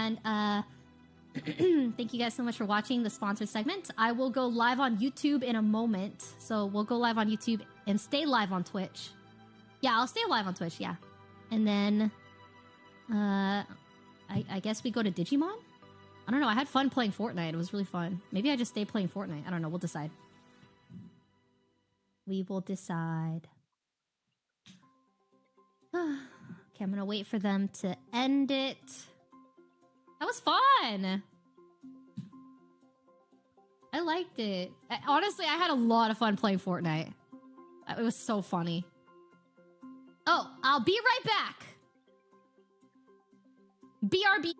And thank you guys so much for watching the sponsored segment. I will go live on YouTube in a moment. So we'll go live on YouTube and stay live on Twitch. Yeah, I'll stay live on Twitch, yeah. And then I guess we go to Digimon? I don't know, I had fun playing Fortnite. It was really fun. Maybe I just stay playing Fortnite. I don't know, we'll decide. We will decide. Okay, I'm gonna wait for them to end it. That was fun! I liked it. Honestly, I had a lot of fun playing Fortnite. It was so funny. Oh, I'll be right back! BRB.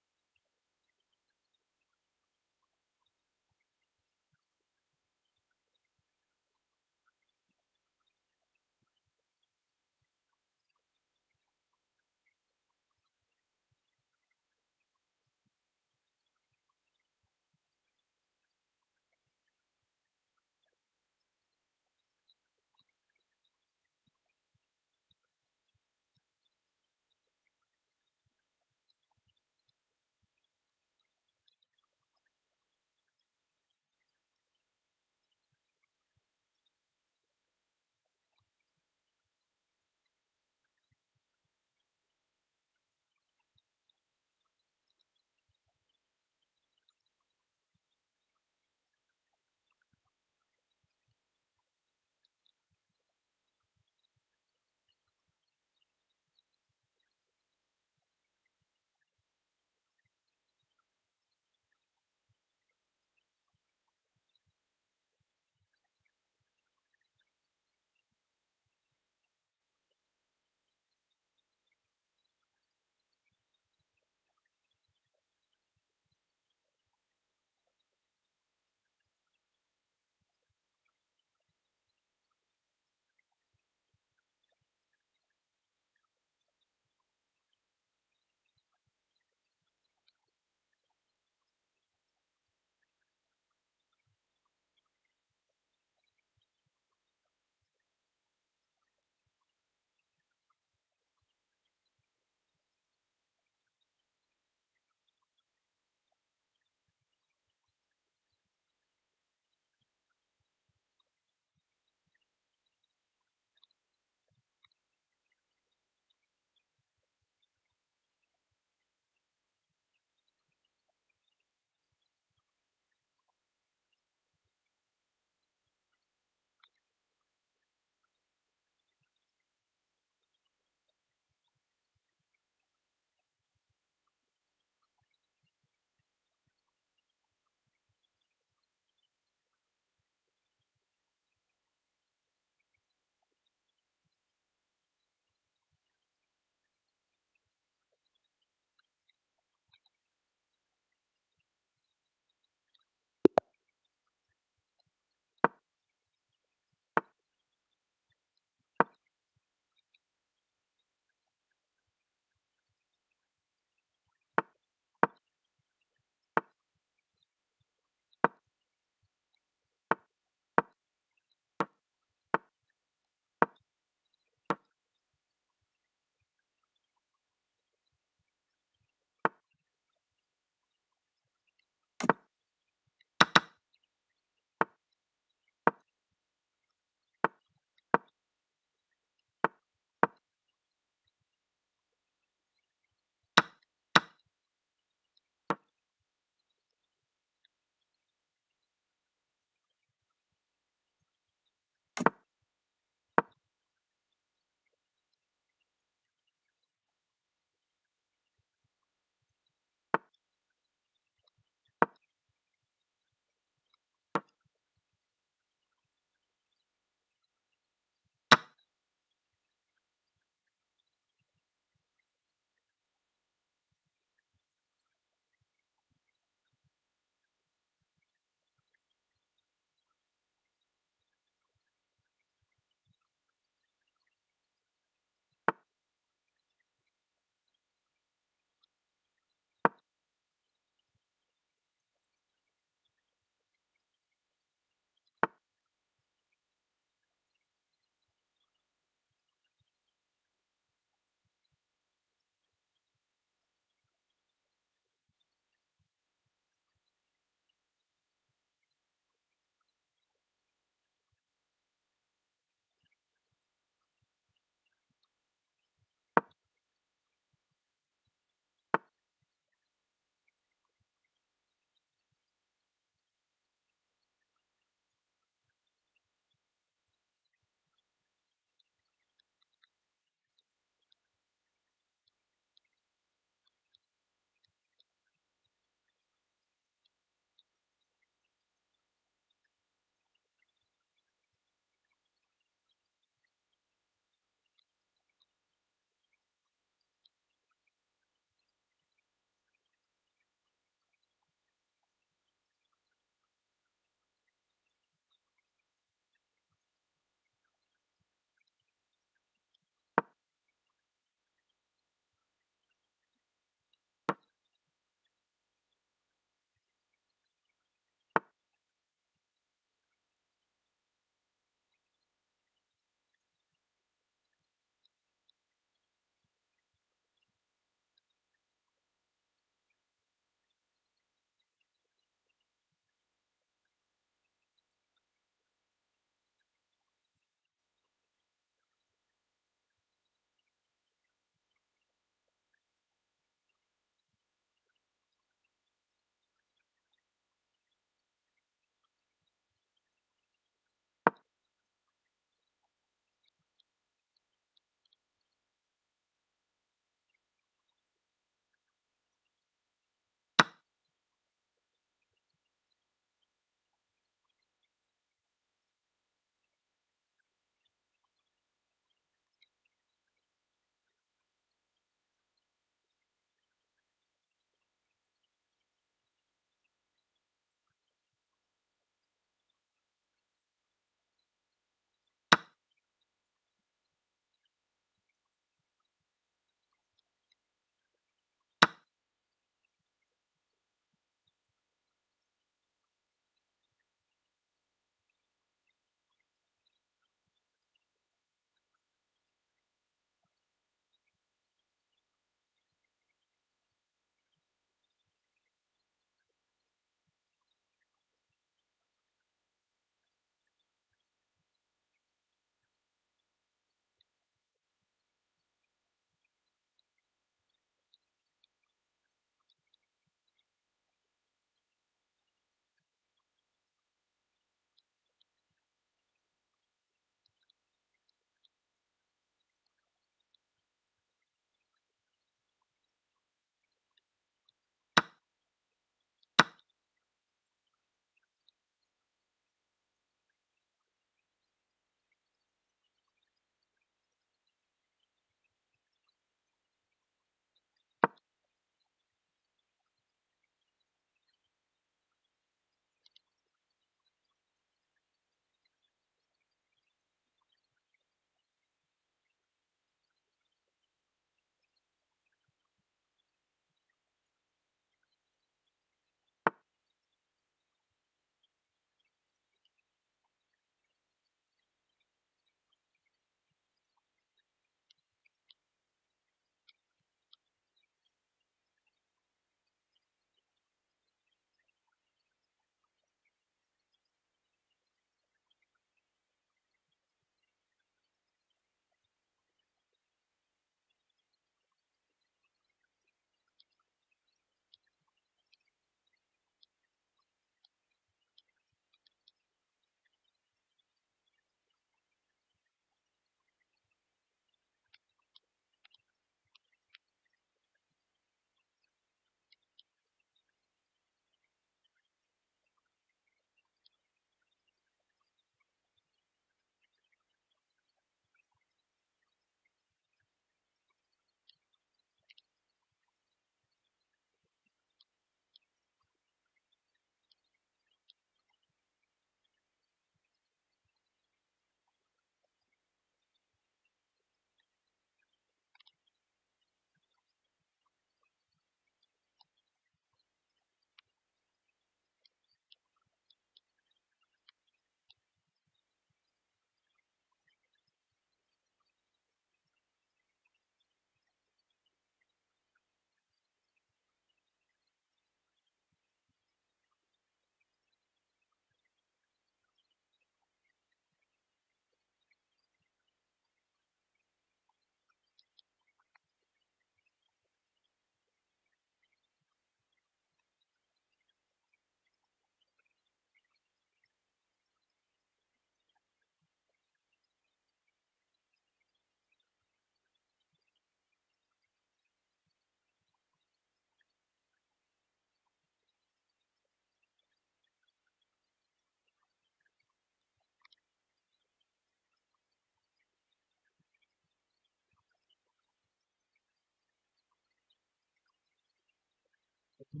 So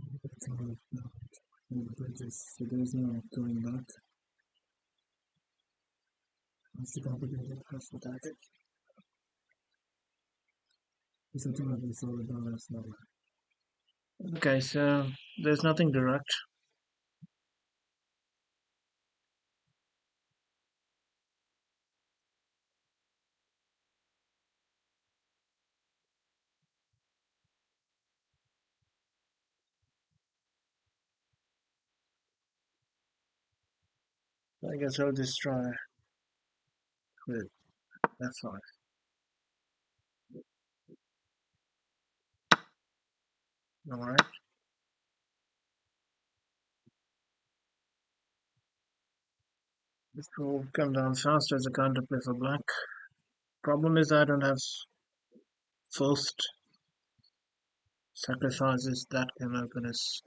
there's no going back. That's the complicated part for that. It's something that we saw about us now. Okay, so there's nothing direct. I guess I'll just try with F5. Alright. This will come down fast as a counterplay for black. Problem is I don't have forced sacrifices that can open his,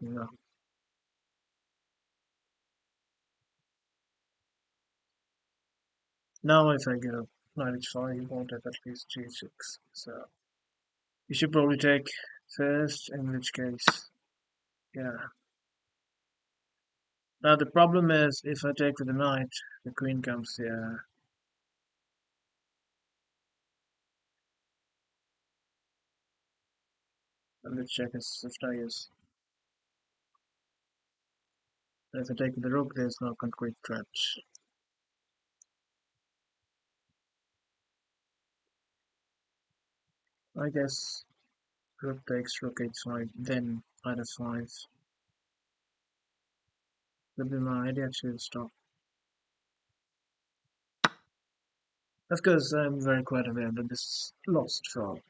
Now if I go knight h5, you won't have at least g6. So you should probably take first, in which case, yeah. Now the problem is if I take with the knight, the queen comes here. And let's check his flyers. If I take with the rook, there's no concrete threat. I guess rook takes rook h5, then knight f5. Would be my idea to stop. Of course, I'm very quite aware that this is lost for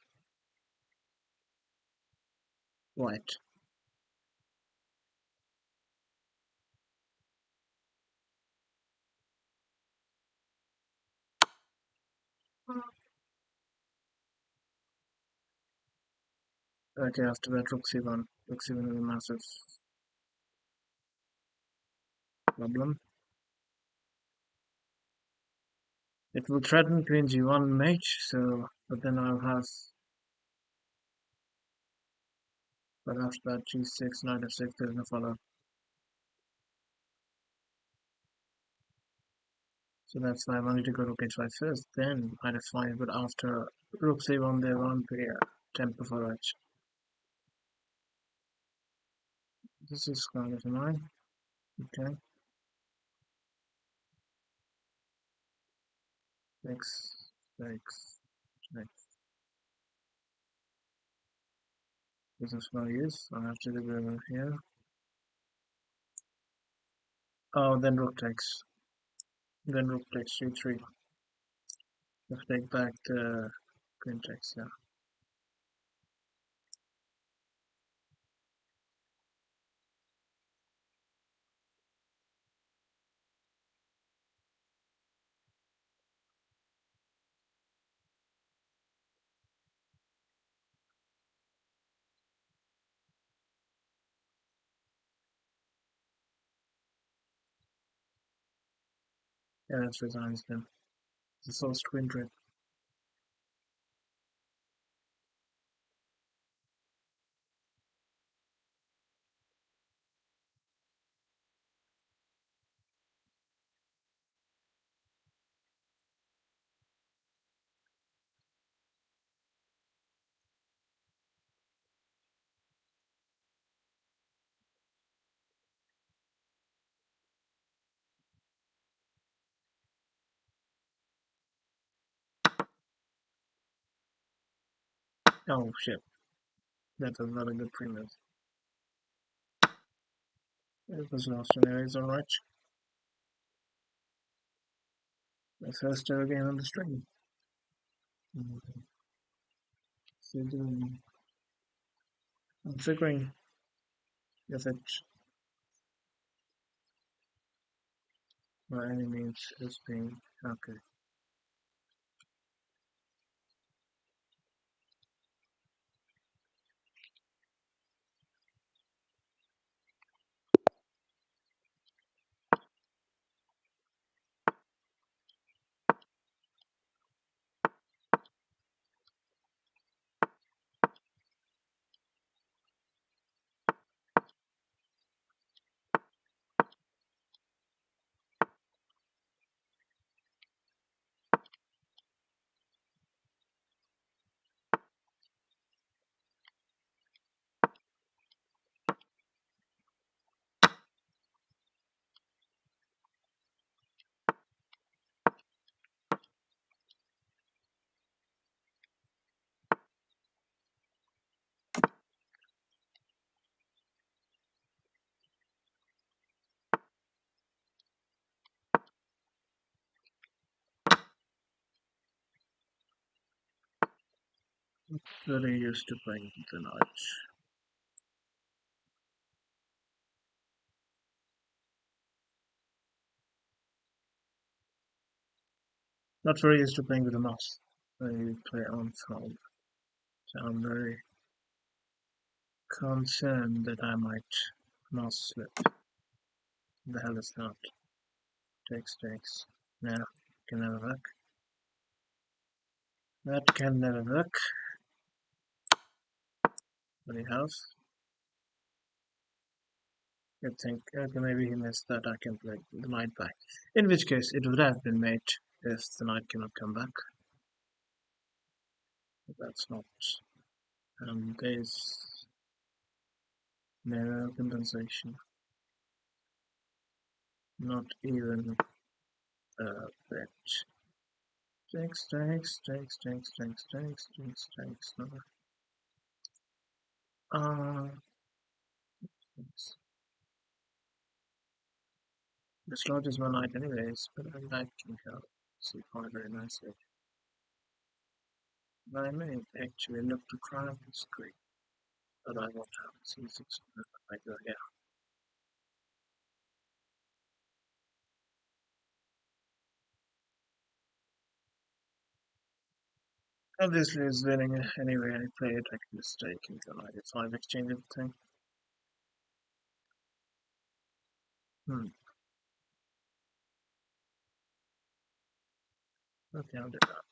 white. Okay, after that, rook c1. Rook c1 is a massive problem. It will threaten queen g1 mate, so, but then I'll have, but after that, g6, knight f6, there's no follow. So that's why I wanted to go rook h5 first, then knight f5, but after rook c1, there won't be a tempo for it. This is kind of annoying. Okay. X, X, X. This is no use. I have to go here. Oh, then rook takes. Then rook takes g3. Let's take back the queen takes, yeah. Yeah, that's resigns then. The first queen trip. Oh shit. That was not a good pre-move. It was lost anyways, alright. The first ever game on the stream. So I'm figuring if it by any means is being okay. Very used to playing the knight. Not very used to playing with the mouse. I play on phone. So I'm very concerned that I might mouse slip. The hell is that? Takes. No, can never work. That can never work. Any house? I think okay, maybe he missed that. I can play the knight back. In which case, it would have been mate if the knight cannot come back. But that's not. And there's no compensation. Not even a bit. Takes. No. Thanks. The slot is one knight anyways, but I knight can help. C5 very nicely. I may actually look to crime this queen, but I won't have C6 if I go here. Obviously it's winning anyway. I play it like a mistake until I get 5 exchange everything. Okay, I'll do that.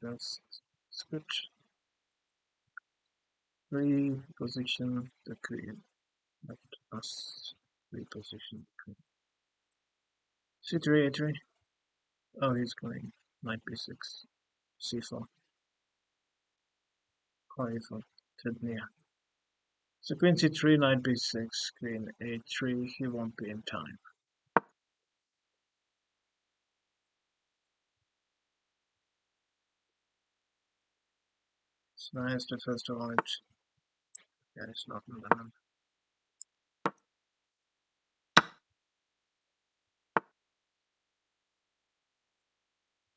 Let's switch. Reposition the queen. Let us reposition the queen. C3, A3. Oh, he's going knight b6. C4. Quite near. So queen c3, knight b6, queen a3, he won't be in time. It's nice to first avoid. Yeah, it's not in the hand.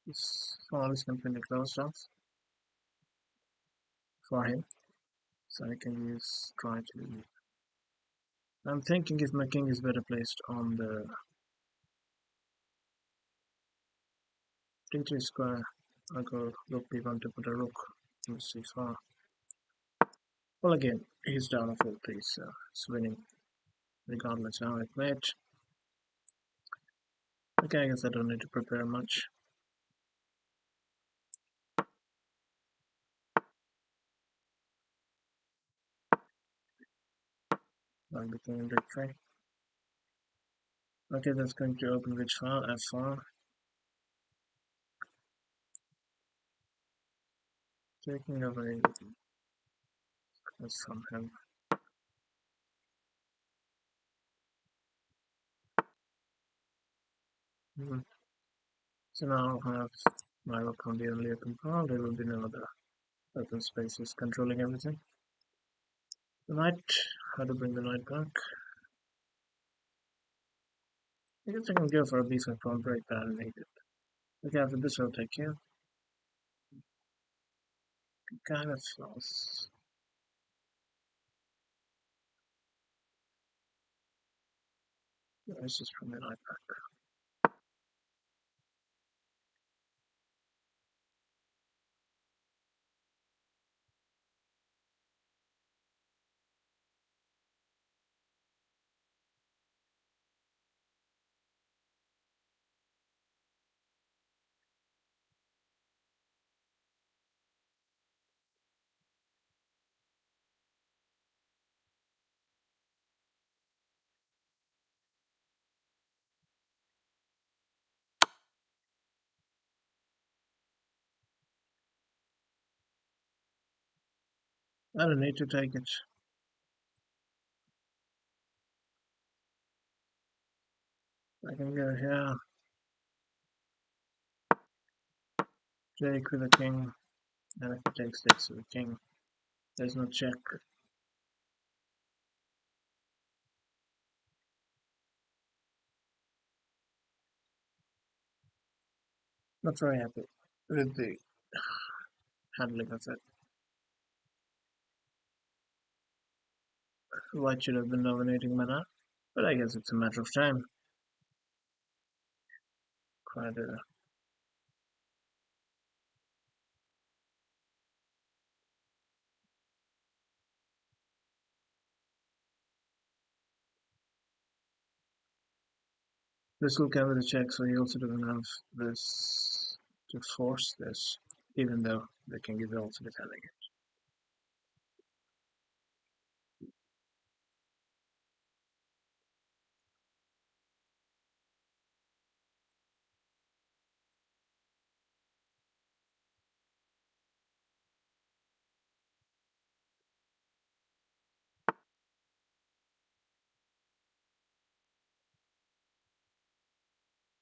This pawn is completely closed off for him. So I can try to. I'm thinking if my king is better placed on the d3 square, I'll go rook b1 to put a rook in c4. Well, again, he's down a full piece, so it's winning regardless how I play it. Okay, I guess I don't need to prepare much. I'll be playing d3. Okay, that's going to open which file? F4. Taking away this from him. So now I have my rook on the only open file. There will be no other open spaces controlling everything. The knight, how to bring the knight back? I guess I can go for a b5 pawn break that I needed. Okay, after this I'll take care. Kind of lost. Let's just bring the knight back. I don't need to take it. I can go here. Take with the king. And if it takes with the king, there's no check. Not very happy with the handling of it. White should have been dominating mana, but I guess it's a matter of time. Quite a This will cover the check, so he also doesn't have this to force this, even though they can give it also defending it.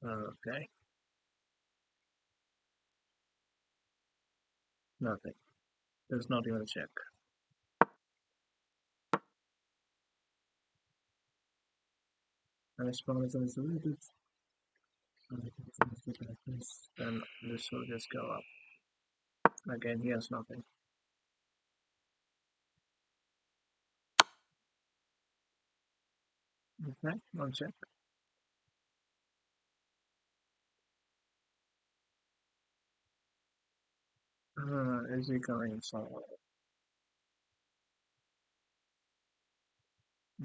Okay, nothing. There's not even a check. And as long as it's a little bit, then this will just go up. Again, he has nothing. Okay, one check. Is he going for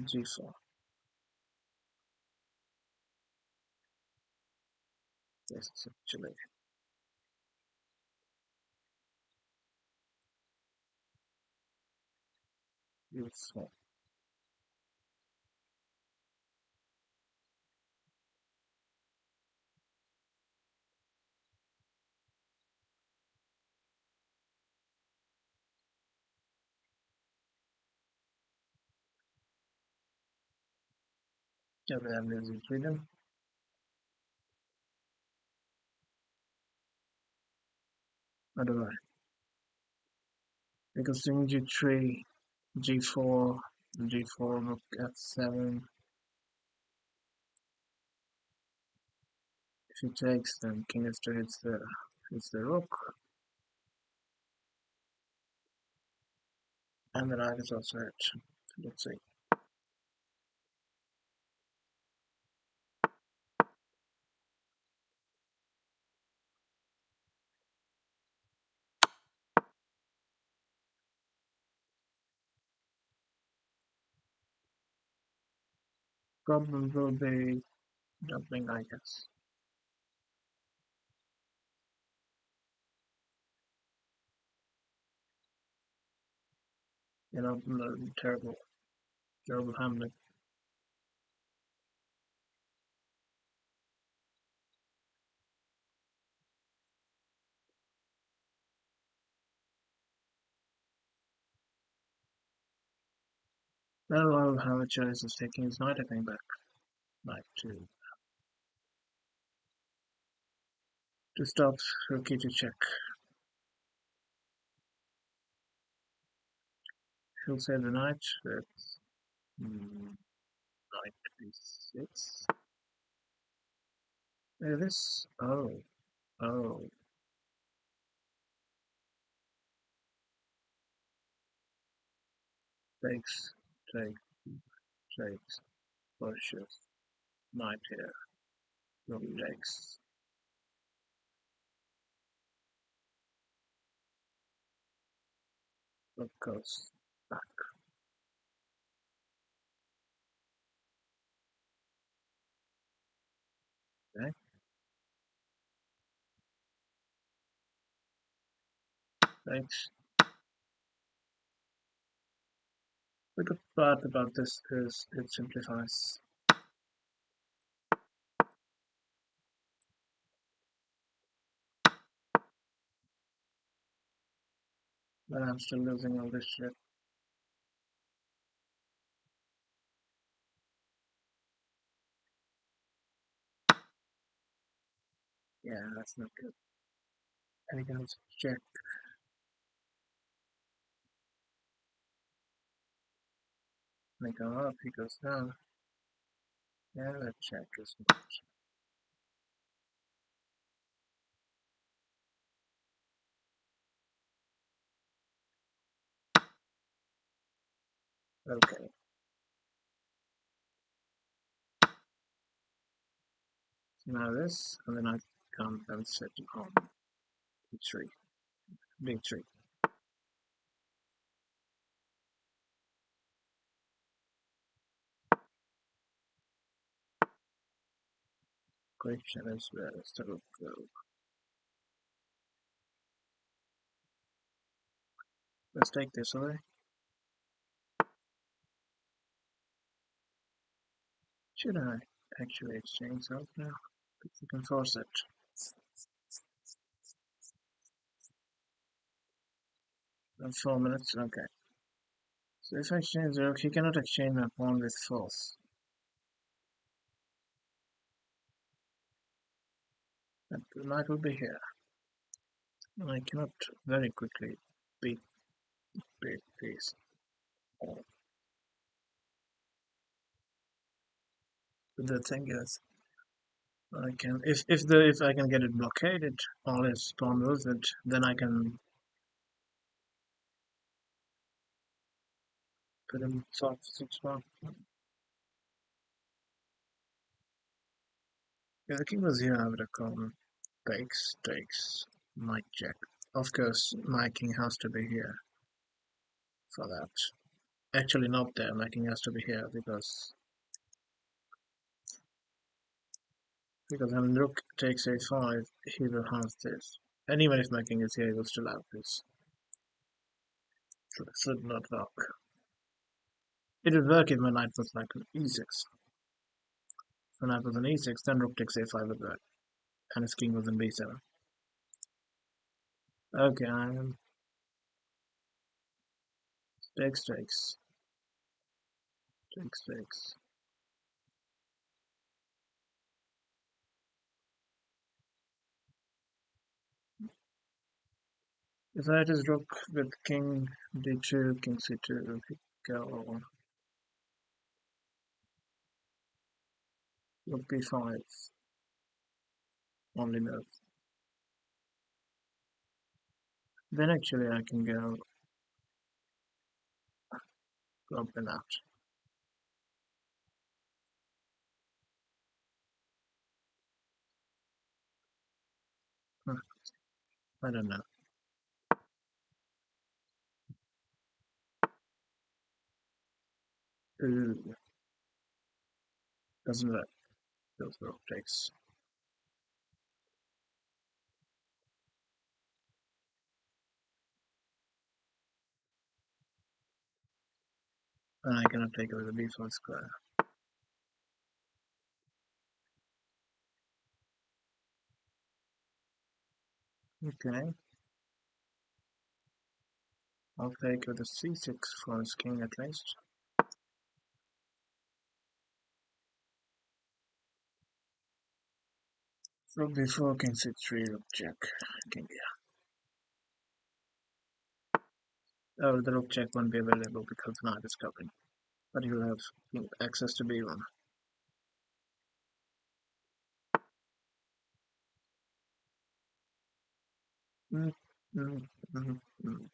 G4? Yes, it's actually useful. Yeah, we have music freedom. I don't know. Because doing G3, G4, G4, rook F7. If he takes, then King F3 hits the rook. And the knight is also hit. Let's see. Problem will be jumping, I guess. You know, terrible handling. Now I'll have a choice of taking his knight, I think, back. Knight to stop rook e to check. He'll save the knight with knight b6. Look at this. Oh. Takes, takes, pushes. Knight here. Rook takes. Rook goes back. Okay. Takes. The good part about this is it simplifies. But I'm still losing all this shit. Yeah, that's not good. And he goes check. They go up, he goes down. Yeah, that check is not. Okay. Now this, and then I come and set on D3. D3. Question is, where is the rook go? Let's take this away. Should I actually exchange out now? If you can force it. In 4 minutes, okay. So if I exchange the rook, he cannot exchange my pawn with force. And the knight will be here. And I cannot very quickly beat these. But the thing is, I can if I can get it blockaded, all his pawn moves it, then I can put him soft 6-1. If the king was here, I would have gone takes, knight check. Of course, my king has to be here for that. Actually, not there. My king has to be here because when rook takes a5, he will have this. And even if my king is here, he will still have this. So it should not work. It would work if my knight was like an e6. When knight was an e6, then rook takes a5 would work. And his king was in b7. Okay, I am takes. If I had his rook with king d2, king c2, he go rook b5, only move. Then actually I can go up and out. I don't know. Ooh, doesn't work. Those rook takes. And I cannot take it with a b5 square. Okay. I'll take with a c6 for his king at least. Rook b4, king c3, rook check, king here. Oh, the rook check won't be available because the knight is covering. But you'll have access to b1. Mm, mm, mm, mm.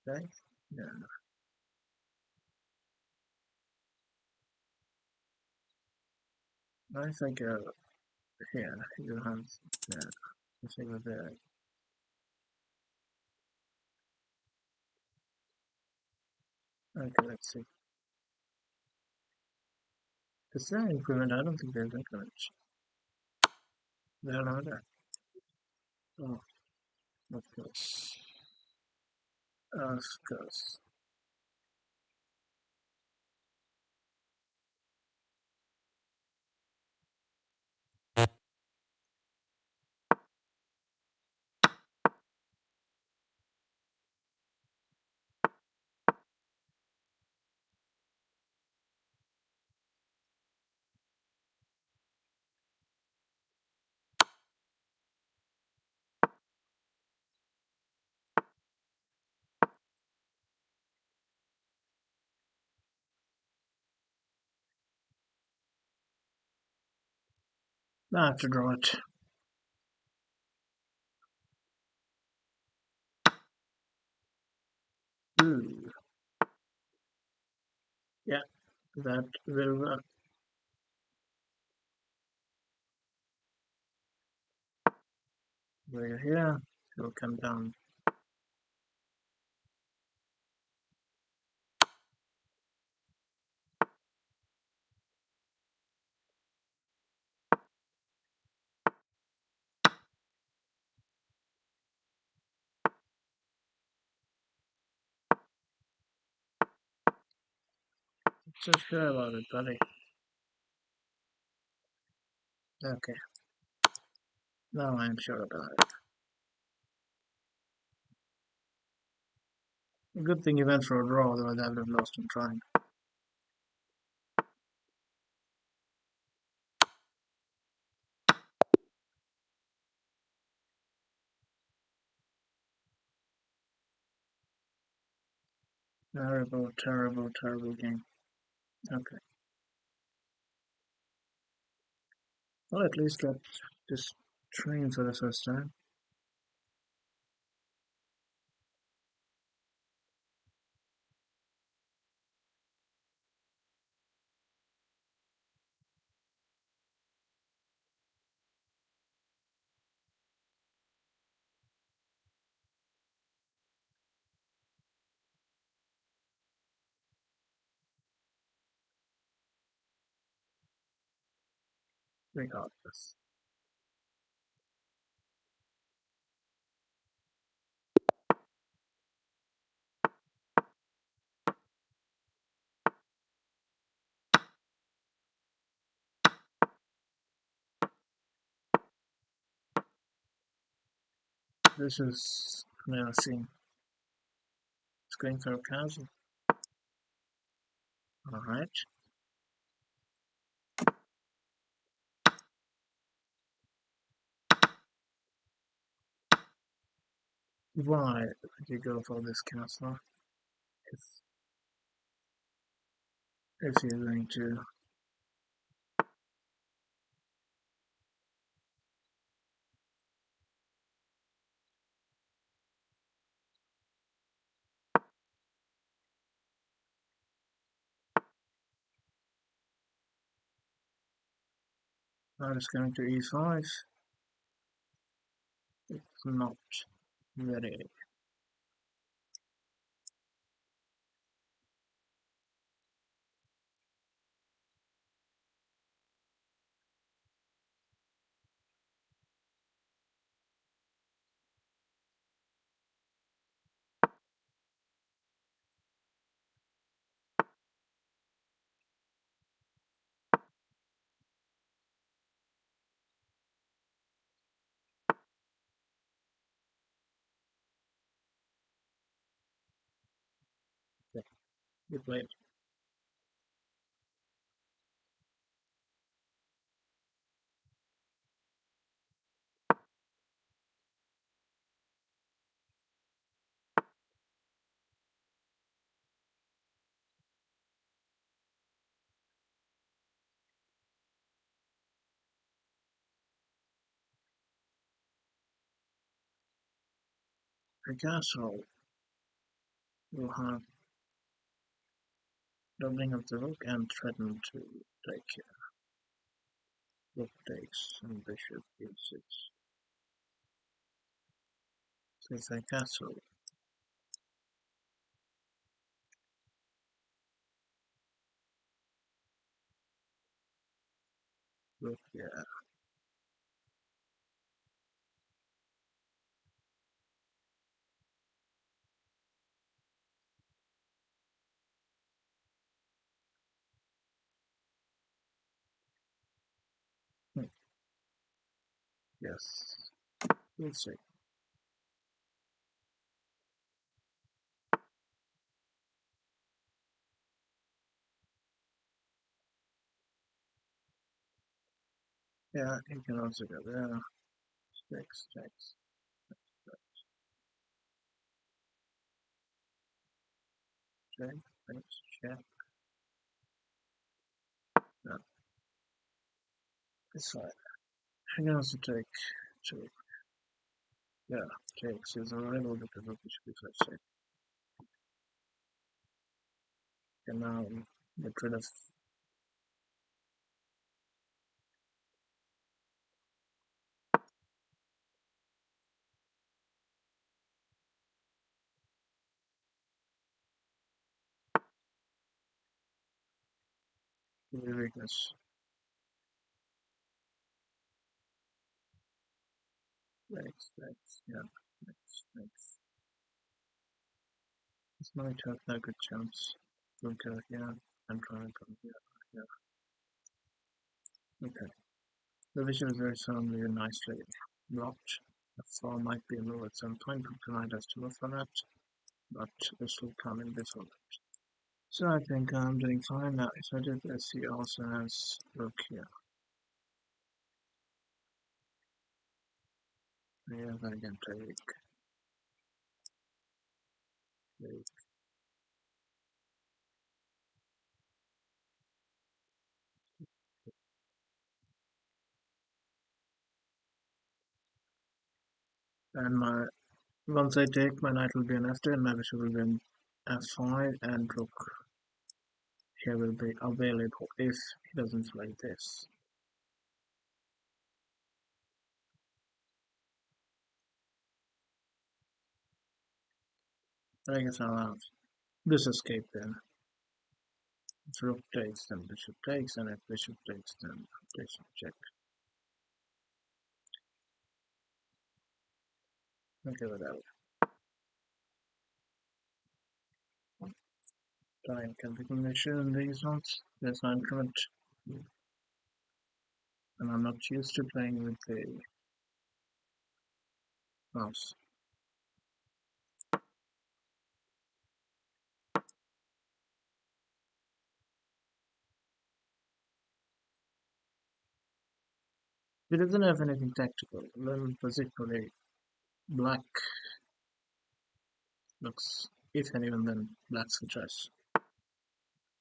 Okay. Yeah. I think here you have I think that okay, let's see. Is there increment? I don't think there's increment. There are there. Oh, of course. Of course. I have to draw it. Ooh. Yeah, that will work. We're here, he'll come down. So sure about it, buddy. Okay. Now I'm sure about it. Good thing you went for a draw, otherwise I would have lost in trying. Terrible, terrible, terrible game. Okay. Well, at least got this train for the first time. We got this. This is menacing. It's going for a castle. Alright. Why did you go for this castle? If you're going to I was going to e5. It's not very. Okay, you played. A castle will have doubling of the rook and threaten to take rook takes and bishop e6. So it's a castle. Rook, yeah. Hmm. Yes. We'll see. Yeah, you can also go there. Six, six, check, thanks, check. No, it's fine. You can also take two. Yeah, takes is a little bit of a bishop e5 check. can now get rid of the weakness. Yeah, next. This might have a good chance. Look at here and try and come here. Okay. The vision is very soundly and nicely blocked. The fall might be low at some point, but tonight has to look for that. But this will come in this one. So I think I'm doing fine now. So I did this. He also has rook here. Yeah, I can take. And my once I take, my knight will be on f2 and my bishop will be on f5 and rook here will be available if he doesn't play this. But I guess I'll have this escape then. If rook takes, then bishop takes, and if bishop takes, then bishop check. Okay, whatever. Time can be an issue in these ones. There's no increment. And I'm not used to playing with the mouse. It doesn't have anything tactical. Then basically black looks, if anyone, then black's the choice.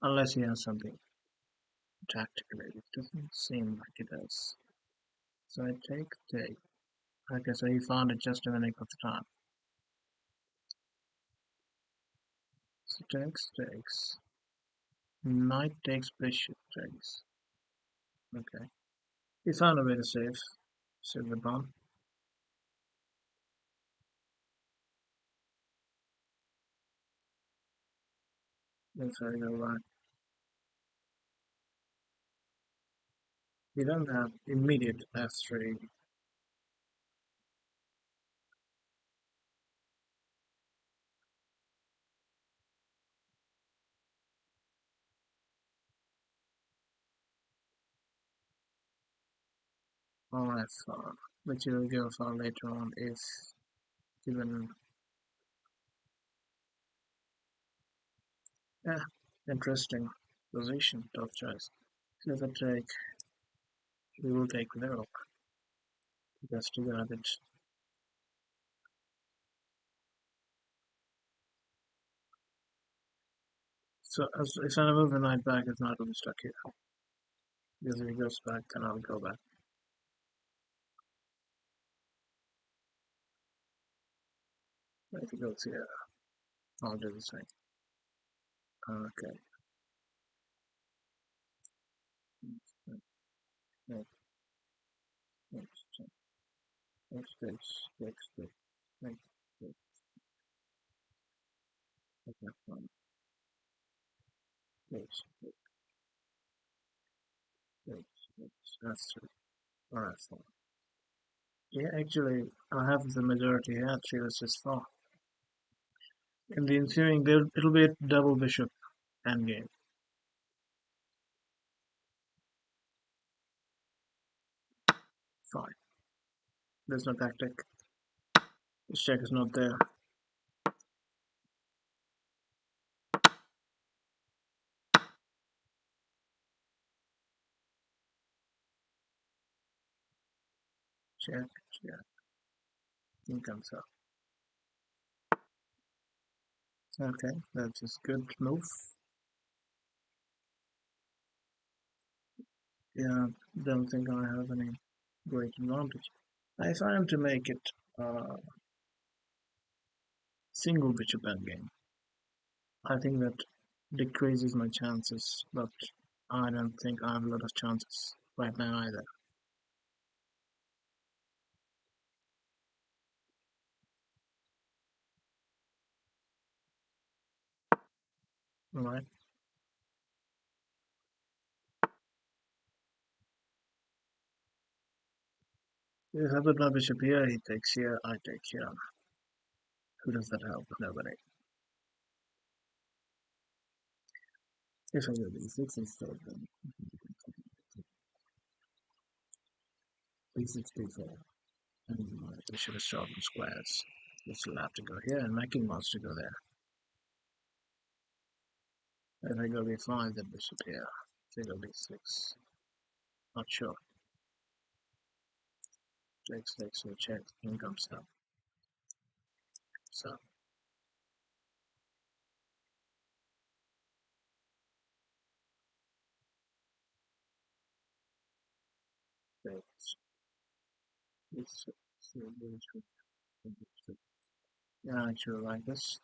Unless he has something tactically, it doesn't seem like it does. So I take. Okay, so he found it just in the nick of time. So takes. Knight takes, bishop takes. Okay. He found a way to save the pawn. That's how you go right. You don't have immediate f3. Or f4, which you will go for later on if given. Yeah, interesting position, tough choice. So if I take, we will take the rook. Just to grab it. So if I move the knight back, it's not really stuck here. Because if he goes back, then I'll go back. If he goes here, I'll do the same. Okay. That's true. Alright, fine. Yeah, actually, I have the majority here. 3 versus 4. In the ensuing, it'll be a double bishop endgame. Fine. There's no tactic. This check is not there. Check. King comes up. Okay, that's a good move. Yeah, don't think I have any great advantage. If I am to make it single bishop endgame, I think that decreases my chances, but I don't think I have a lot of chances right now either. Alright. If I put my bishop here, he takes here, I take here. Who does that help? Nobody. If I go b6 instead, then b6, b4. And my bishop is short in squares. This will have to go here, and my king wants to go there. If I go b5, then bishop here. If I go b6. Not sure. Takes, so check, king comes down. So, takes, yeah, I actually like this.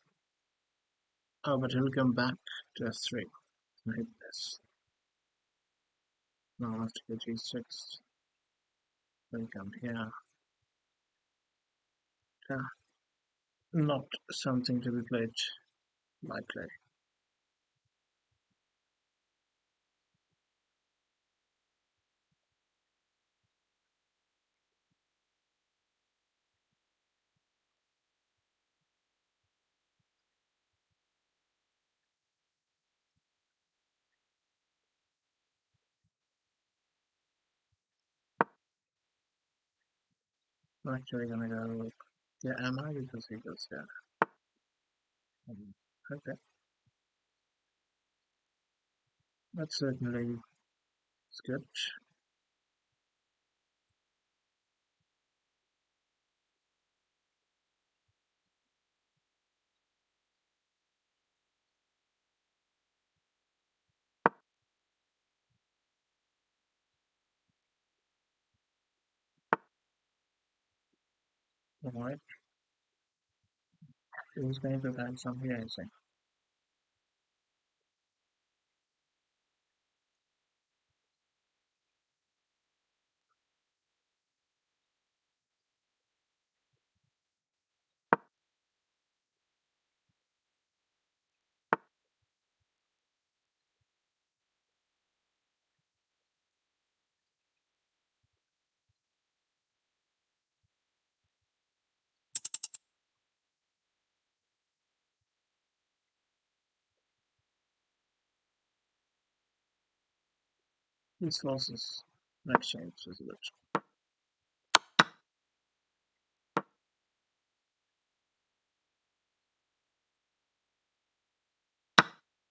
Oh, but he'll come back to f3. I hit this. Now I have to go g6. Then come here. Yeah, not something to be played lightly. I'm actually gonna go. Yeah, am I? Because he goes there. Okay, that's certainly good. Alright, who's going to add some here, I think. These forces exchange is good.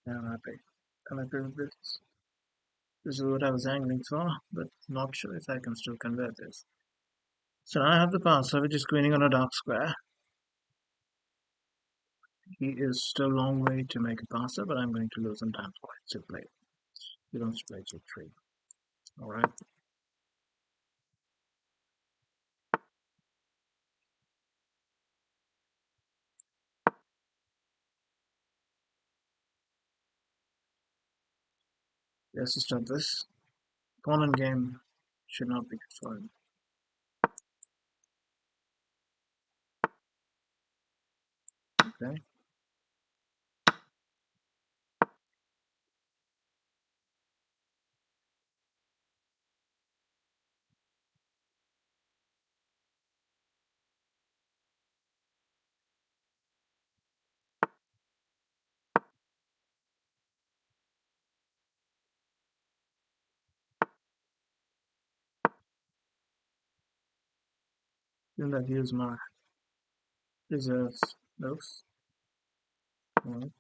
Yeah, I'm happy. I'm happy with this. This is what I was angling for, but not sure if I can still convert this. So now I have the passer, which is queening on a dark square. He is still a long way to make a passer, but I'm going to lose some time quite simply. He wants to play g3. Alright. Let's start this. Pawn and game should not be confirmed. Okay. Then that use my reserves those. Alright.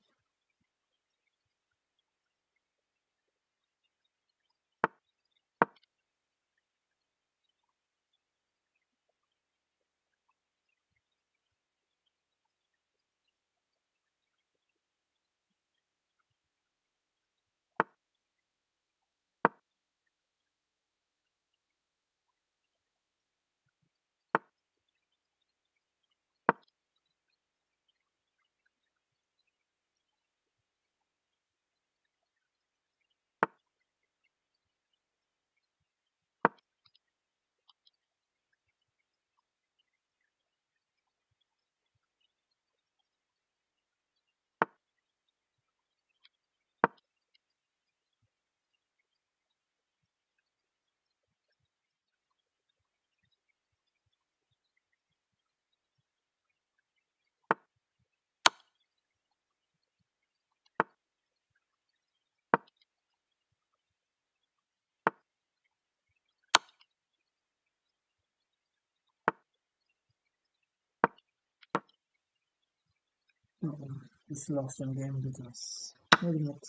It's lost in game because maybe not.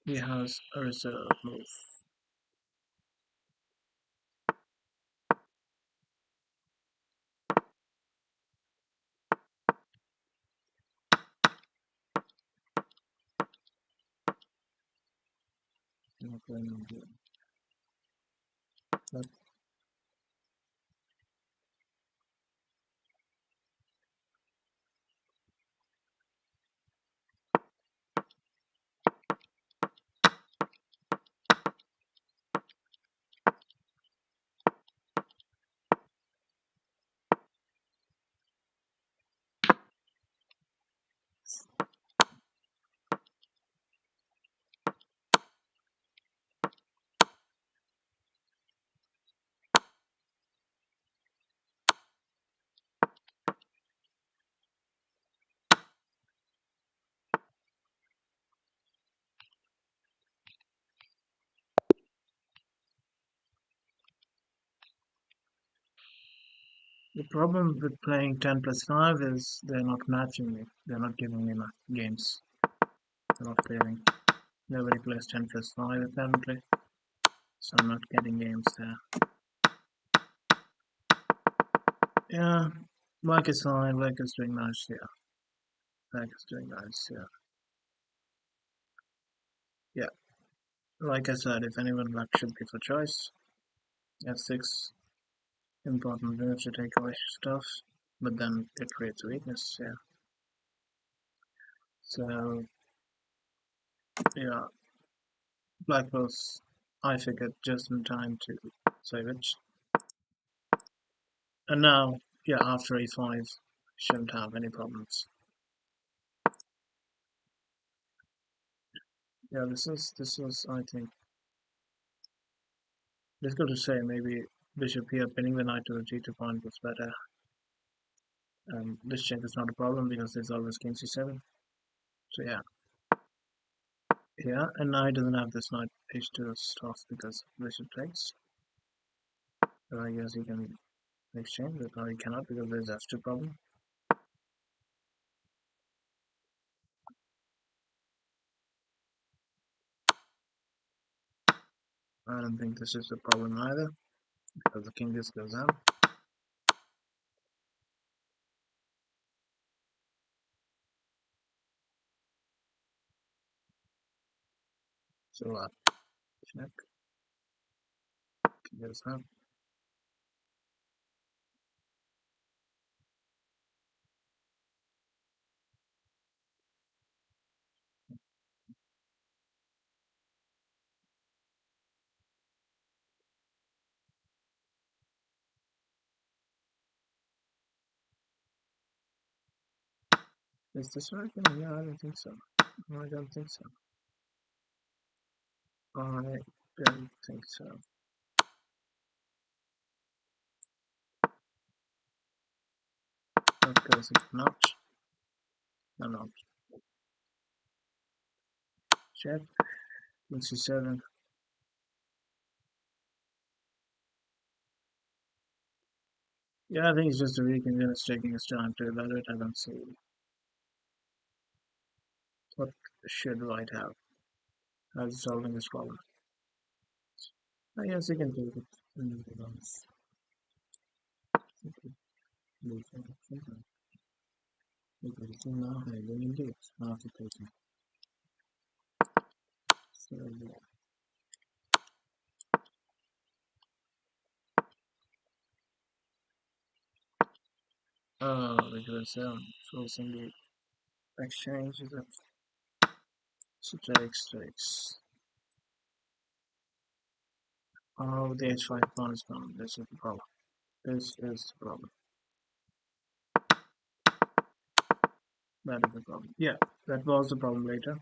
He has a reserve move. Not playing on game. But the problem with playing 10 plus 5 is they're not matching me. They're not giving me enough games. They're not pairing. Nobody plays 10 plus 5 apparently. So I'm not getting games there. Yeah, Mike is fine. Mike is doing nice here. Mike is doing nice here. Yeah, like I said, if anyone luck should be for choice, F6, important moves to take away stuff, but then it creates a weakness, yeah. So, yeah, Black was, I figured, just in time to save it. And now, yeah, after E5, shouldn't have any problems. Yeah, this is, I think, difficult to say. Maybe bishop here, pinning the knight to the g2 point was better. This check is not a problem because there's always king c7. So yeah, and now he doesn't have this knight h2 stuff because bishop takes. So I guess he can exchange, but now he cannot because there's f2 problem. I don't think this is a problem either because the king just goes down. So check, king goes down. Is this right? Yeah, I don't think so. No, I don't think so. I don't think so. Because it's not. No. Check. King c7. Yeah, I think it's just a weak and it's taking his time to evaluate. I don't see what should white have as solving this problem. I guess you can take it. Now I will indeed after taking. So yeah. Because forcing the exchange is a takes. Oh, the h5 pawn is gone. This is the problem. This is the problem. That is the problem. Yeah, that was the problem later.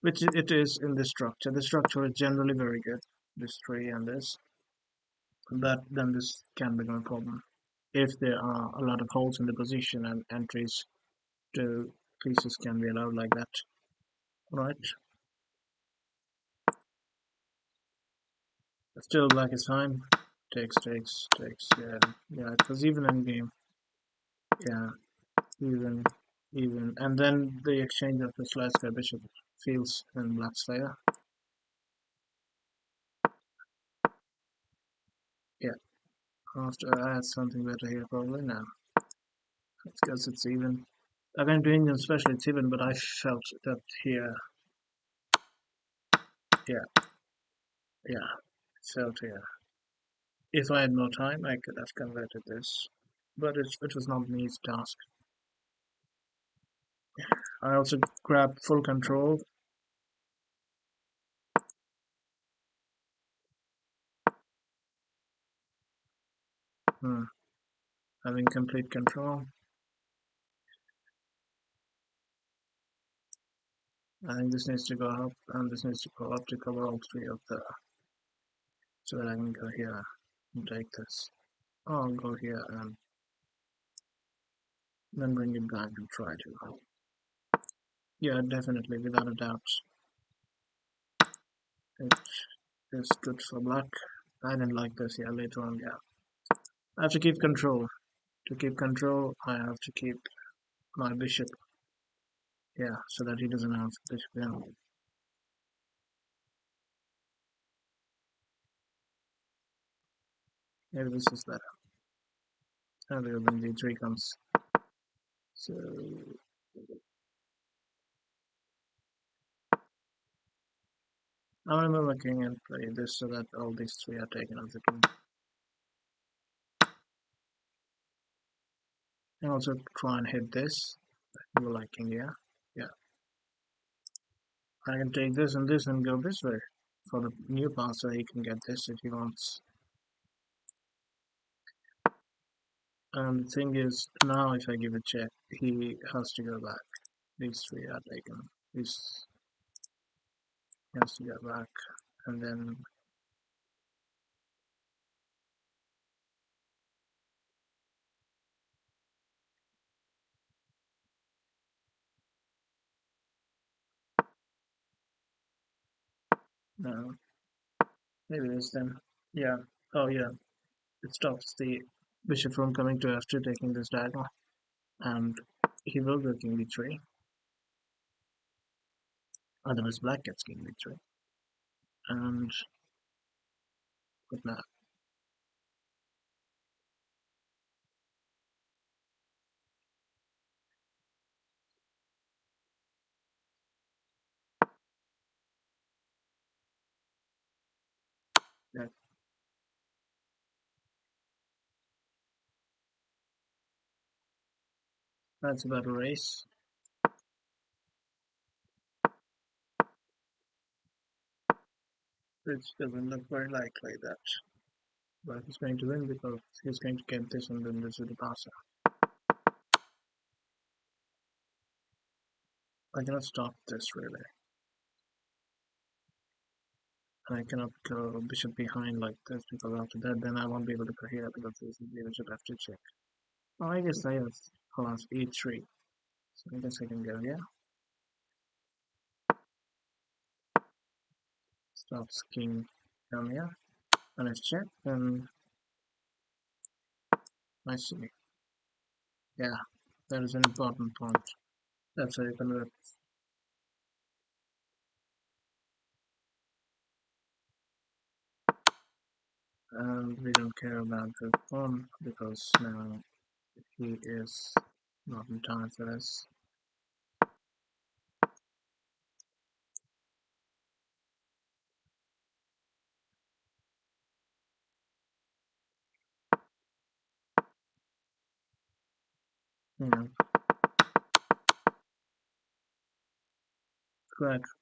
Which it is in this structure. The structure is generally very good. This tree and this. But then this can become a problem. If there are a lot of holes in the position and entries to pieces can be allowed like that. Right. Still black is fine. Takes. Yeah, it was even in game. Yeah, even even, and then the exchange of the light square bishop feels in black's favor. Yeah, I have to add something better here probably now. Because it's even. I've been doing them especially it's even, but I felt that here. Yeah, felt here. If I had more time, I could have converted this, but it was not an easy task. I also grabbed full control. Having complete control. I think this needs to go up, and this needs to go up to cover all three of the. So that I can go here and take this. I'll go here and then bring it back and try to. Yeah, definitely, without a doubt. It is good for black. I didn't like this, yeah, later on, yeah. I have to keep control. To keep control, I have to keep my bishop. Yeah, so that he doesn't have bishop down. Maybe this is better. And when d3 comes. So I'm gonna move my king and play this so that all these three are taken off the king. And also try and hit this. You like king, yeah? Yeah. I can take this and go this way. For the new passer, he can get this if he wants. And the thing is, now if I give a check, he has to go back. These three are taken. This has to go back. And then no. Maybe this then. Yeah. Oh yeah. It stops the bishop from coming to f2 taking this diagonal. And he will go king b3. Otherwise black gets king b3. And what now? Yeah. That's about a race. Which doesn't look very likely that black is going to win because he's going to get this and then this is the passer. I cannot stop this really. I cannot go bishop behind like this because after that then I won't be able to go here because this is the bishop f2 check. Oh, I guess I have class e3. So I guess I can go here. Stops king down here. And I check, then I see. Yeah, that is an important point. That's how you convert. And we don't care about the pawn because now he is not in time for this. Yeah.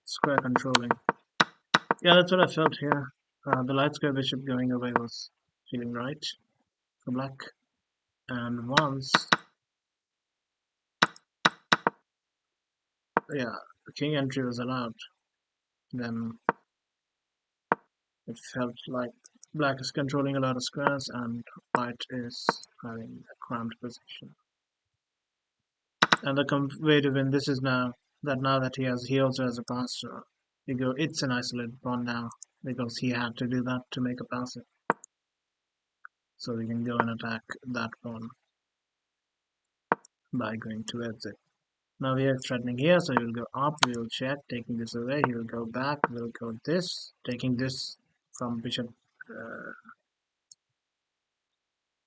Square controlling. Yeah, that's what I felt here. The light square bishop going away was feeling right for black. And once, yeah, the king entry was allowed, then it felt like black is controlling a lot of squares and white is having a cramped position. And the way to win this is now that he also has a passer. It's an isolated pawn now because he had to do that to make a passer. So we can go and attack that pawn by going towards it. Now we are threatening here, so he will go up, we will check, taking this away, he will go back, we'll go this, taking this from bishop,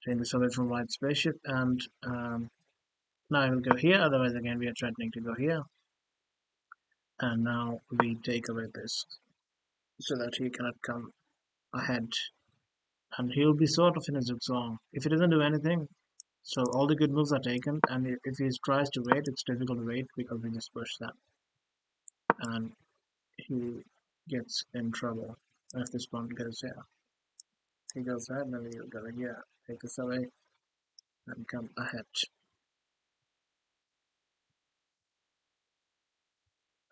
taking this away from white spaceship, and now I will go here, otherwise again we are threatening to go here, and now we take away this, so that he cannot come ahead, and he'll be sort of in a zigzag. If he doesn't do anything, so all the good moves are taken, and if he tries to wait, it's difficult to wait because we just push that, and he gets in trouble if this pawn goes here. He goes ahead, then he'll go here, take this away, and come ahead.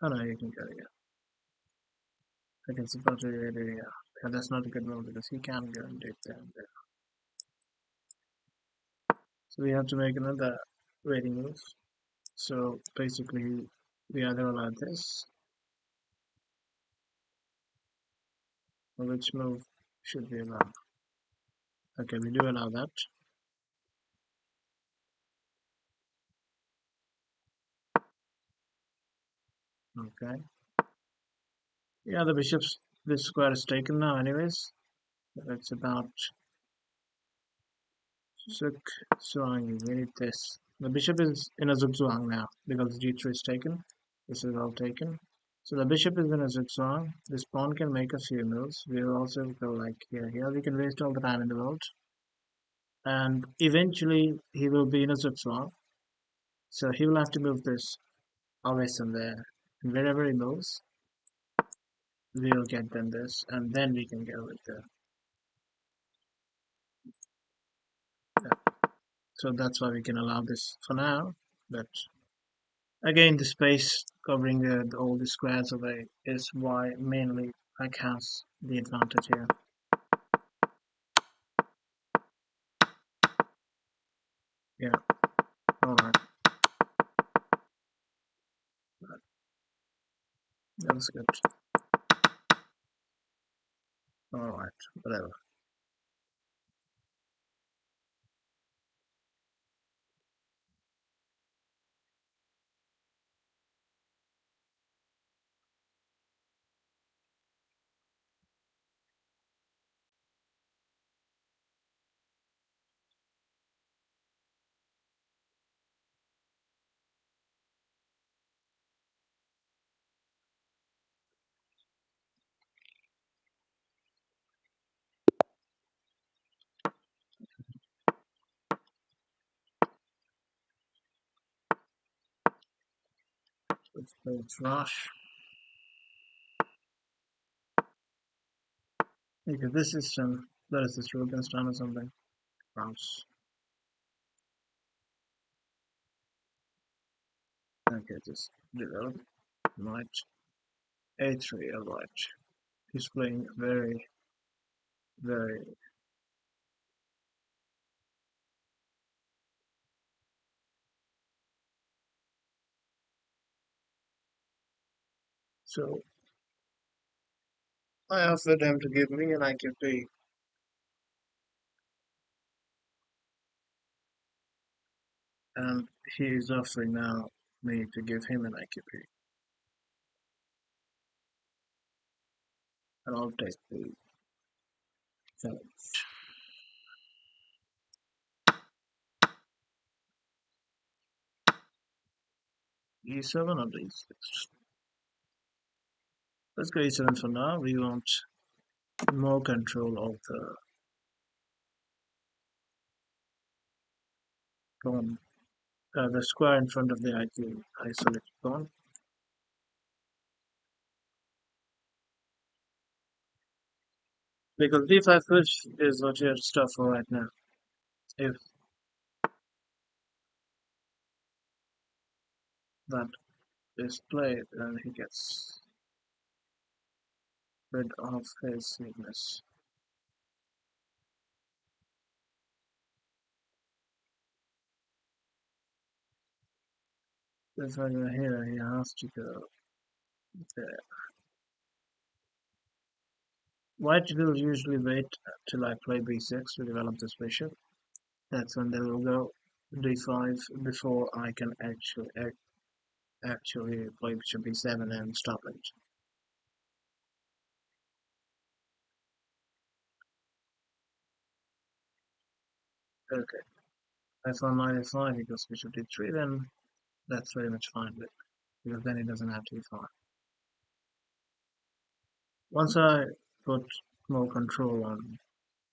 Oh no, you can go here. I can support you here. And that's not a good move because he can go and take there and there. So we have to make another waiting move. So basically, we either allow this, or which move should we allow? Okay, we do allow that. Okay. Yeah, the bishop's, this square is taken now anyways. It's about zigzag. We need this. The bishop is in a zigzag now because g3 is taken. This is all taken. So the bishop is in a zigzag. This pawn can make a few moves. We will also go like here. Here we can waste all the time in the world. And eventually he will be in a zigzag. So he will have to move this away somewhere. And wherever he moves, we will get them this. And then we can go with the... Yeah. So that's why we can allow this for now. But again, the space covering all the squares away is why mainly black has the advantage here. Yeah, alright. That was good. Alright, whatever. Let's play rush. Okay, this is that is this Rubenstein or something. Bounce. Okay, just develop. Knight. A3, alright. He's playing very, very... So, I offered him to give me an IQP, and he is offering now me to give him an IQP. And I'll take the challenge. E7 or D6? Let's go E7 for now. We want more control of the pawn, the square in front of the isolated pawn. Because D5 push is what you're stuck for right now. If that is played, then he gets rid of his weakness. If I go here, he has to go there. White will usually wait till I play b6 to develop this bishop. That's when they will go d5 before I can actually actually play bishop b7 and stop it. Okay, if on knight e5 he goes bishop d3, then that's very much fine, but because then he doesn't have to e5. Once I put more control on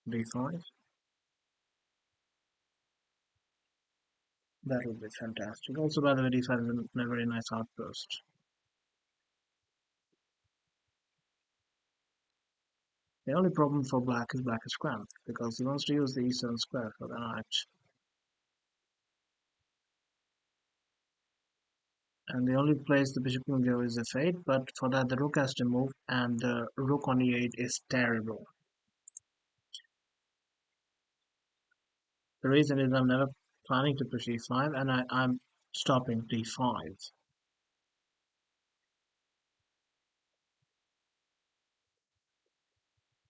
d5, that would be fantastic. Also, by the way, d5 is a very nice outpost. The only problem for black is cramped, because he wants to use the e7 square for the knight. And the only place the bishop can go is f8, but for that the rook has to move, and the rook on e8 is terrible. The reason is I'm never planning to push e5, and I'm stopping d5.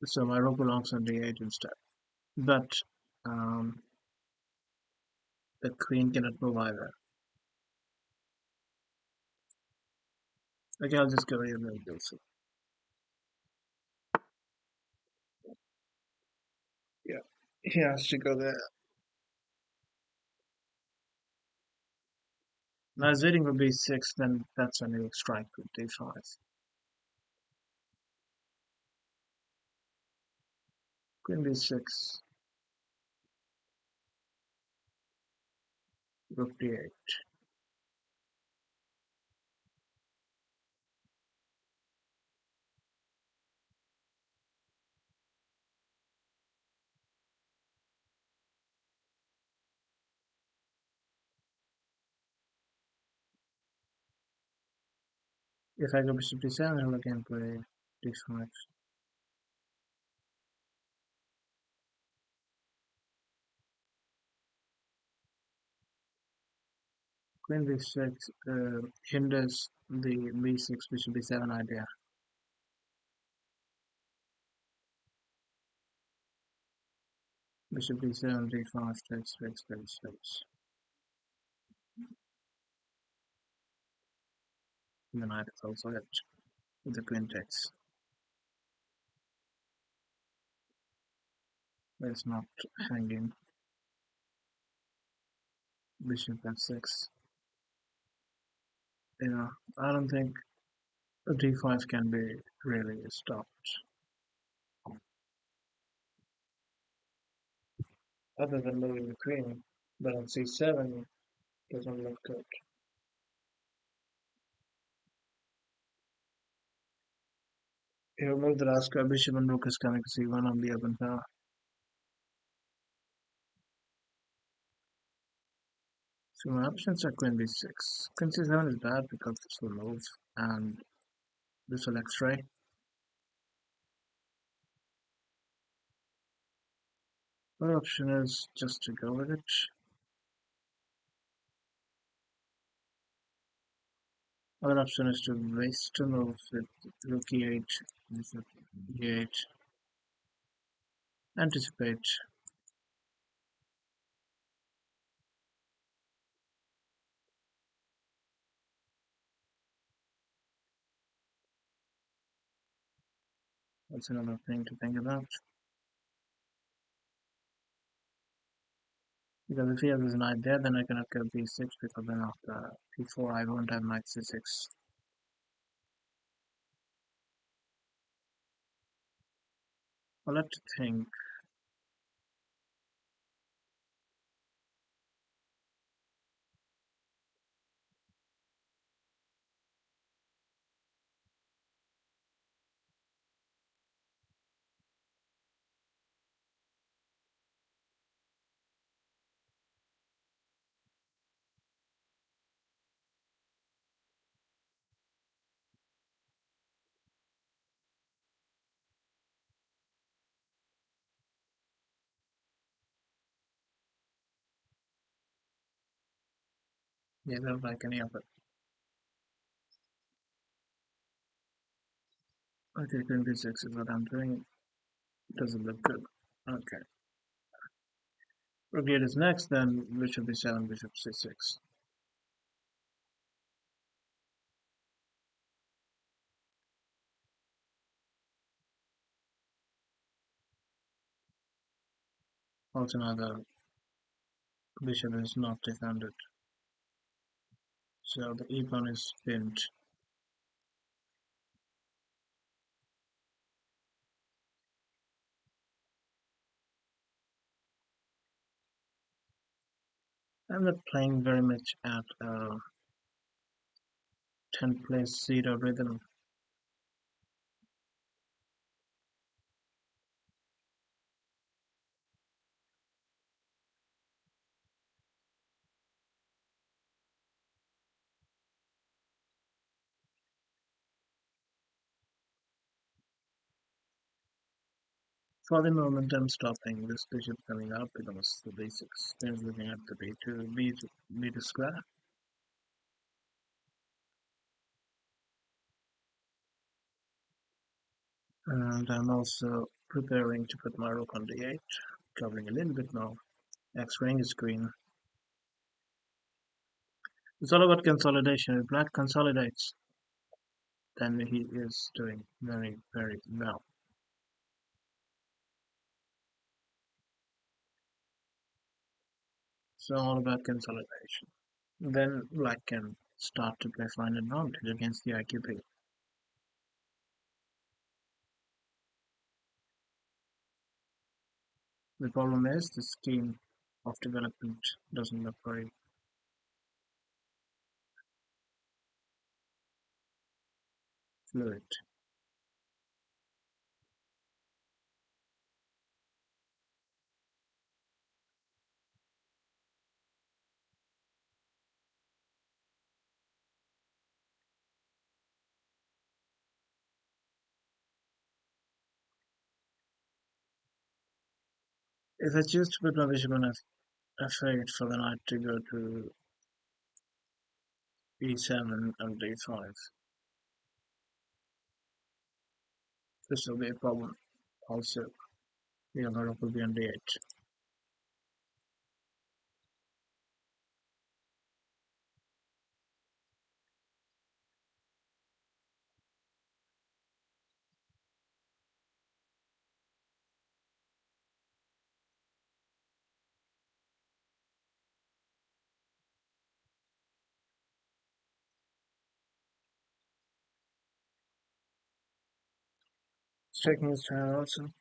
So my rook belongs on d8 instead. But um, the queen cannot move either. Okay, I'll just go here and go. Yeah, he has to go there. Now I was waiting for b6, then that's when he will strike with d5. Queen b6, rook d8. If I go bishop d7, he'll again play d5. Queen b6 hinders the b6 bishop b7 idea. Bishop d7, d5, takes. And the knight is also hit with the queen takes. It's not hanging. Bishop f6. I don't think d5 can be really stopped. Other than moving the queen, but on c7 doesn't look good. He'll move the last square, bishop and rook is coming to c1 on the open tower. So my options are queen b6. Queen c7 is bad because this will move and this will x-ray. Other option is just to go with it. Other option is to waste a move with rook e8, bishop e8, anticipate. That's another thing to think about. Because if he has his knight there, then I cannot go b6, because then after b4 I won't have knight c6. Well, let's think. Yeah, I don't like any of it. Okay, queen b6 is what I'm doing. Doesn't look good. Okay. Rook e8 is next, then bishop b7, bishop c6. Also now the bishop is not defended. So the e pawn is pinned. I'm not playing very much at 10 place 0 rhythm. For the moment, I'm stopping this bishop coming up because the basics is looking at the b2 square. And I'm also preparing to put my rook on d8, covering a little bit more. X-ring is green. It's all about consolidation. If black consolidates, then he is doing very, very well. So all about consolidation. Then black can start to play fine advantage against the IQP. The problem is the scheme of development doesn't look very fluid. If I choose to put my bishop on f8 for the knight to go to e7 and d5, this will be a problem. Also, the other rook will be on d8. It's taking his turn also.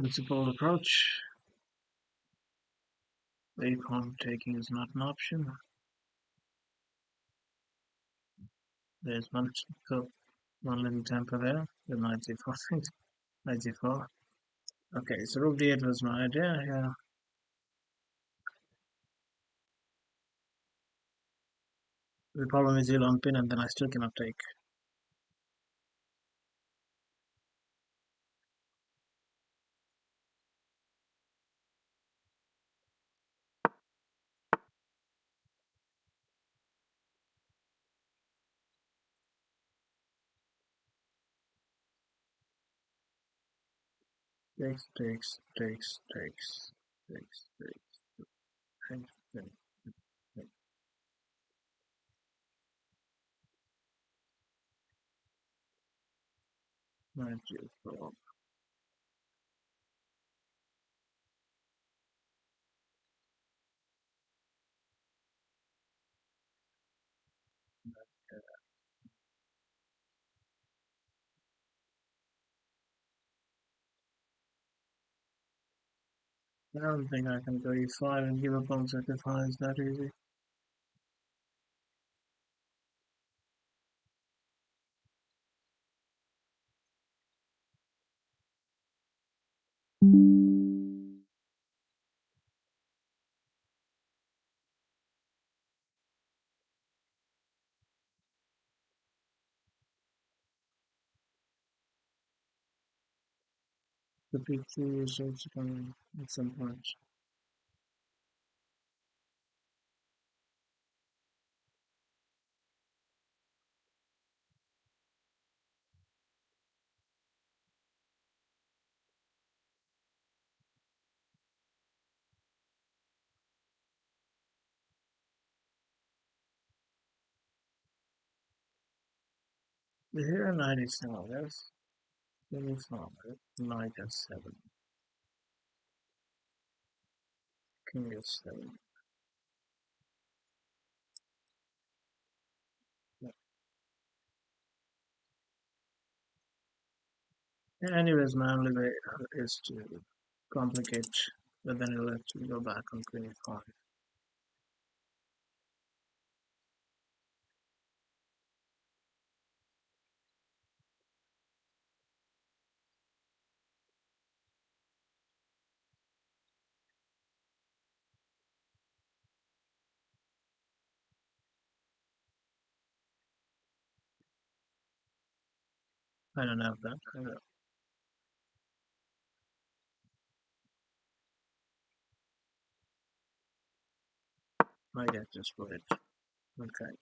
It's a bold approach. The pawn taking is not an option. There's one little temper there. The knight c4 thing. Knight c4. Okay, so rook d8 was my idea. Yeah. The problem is he'll unpin and then I still cannot take. Takes, takes, takes, takes, takes, takes, takes, takes, takes. Knight g4. I don't think I can go e5 and give up on sacrifice that easy. The P3 is also coming at some point. Here knight is now, yes. Very far. Knight f7. King f7. Yeah. Anyways, my only way is to complicate, but then you'll have to go back on 25. I don't have that. I get just for it. Okay.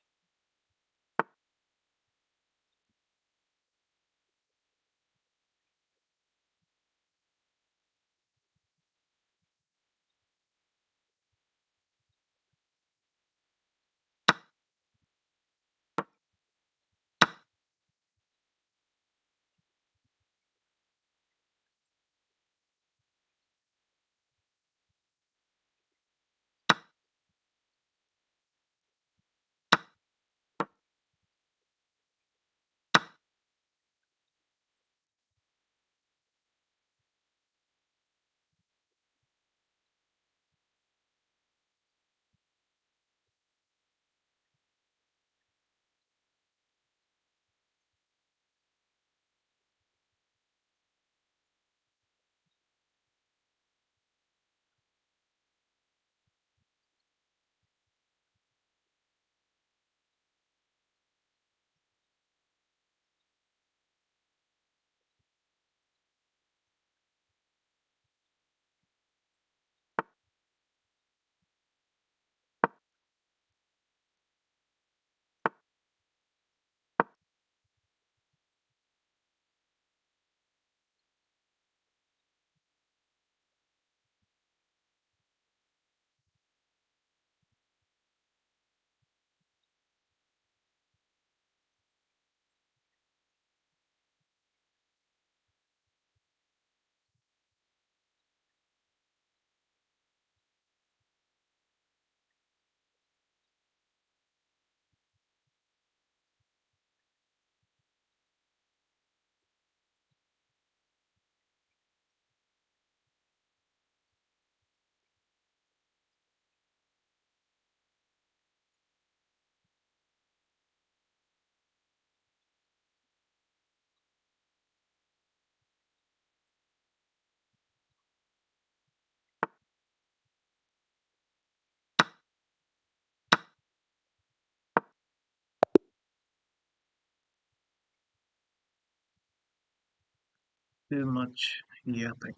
Too much yapping.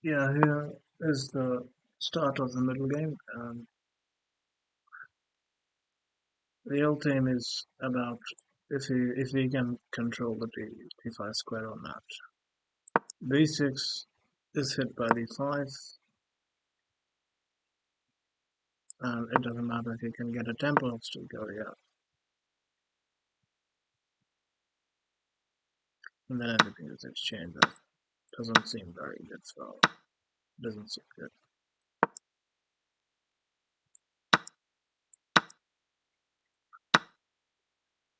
Yeah, here is the start of the middle game. Real time is about if we can control the d5 square or not. b6 is hit by d5, and it doesn't matter if you can get a tempo, it's still go, yeah. And then everything is exchanged. That doesn't seem very good, so doesn't seem good.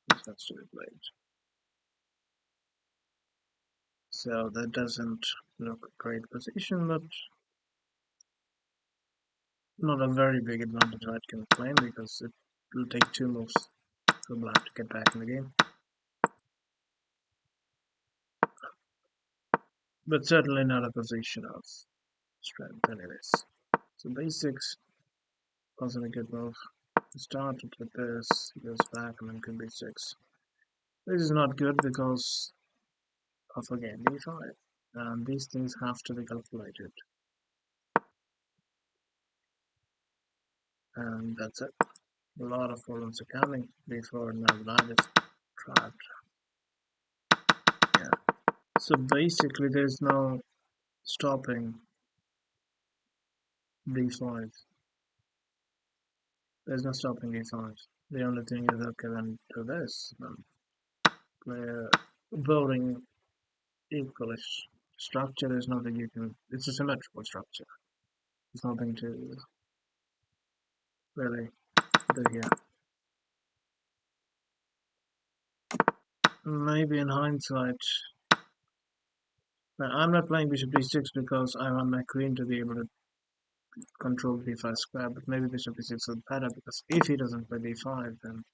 This has to be played. So that doesn't look a great position, but not a very big advantage I can claim because it will take 2 moves for black to get back in the game. But certainly not a position of strength anyways. So basics wasn't a good move. Started with this, goes back, and then queen b6. This is not good because of again d5, and these things have to be calculated. And that's it. A lot of problems are coming before now that is trapped. Yeah. So basically, there's no stopping d5. There's no stopping d5. The only thing is okay then to this. Play building equalish structure. There's nothing you can. It's a symmetrical structure. There's nothing to really do here. Maybe in hindsight, I'm not playing bishop d6 because I want my queen to be able to control d5 square, but maybe bishop d6 is better because if he doesn't play d5, then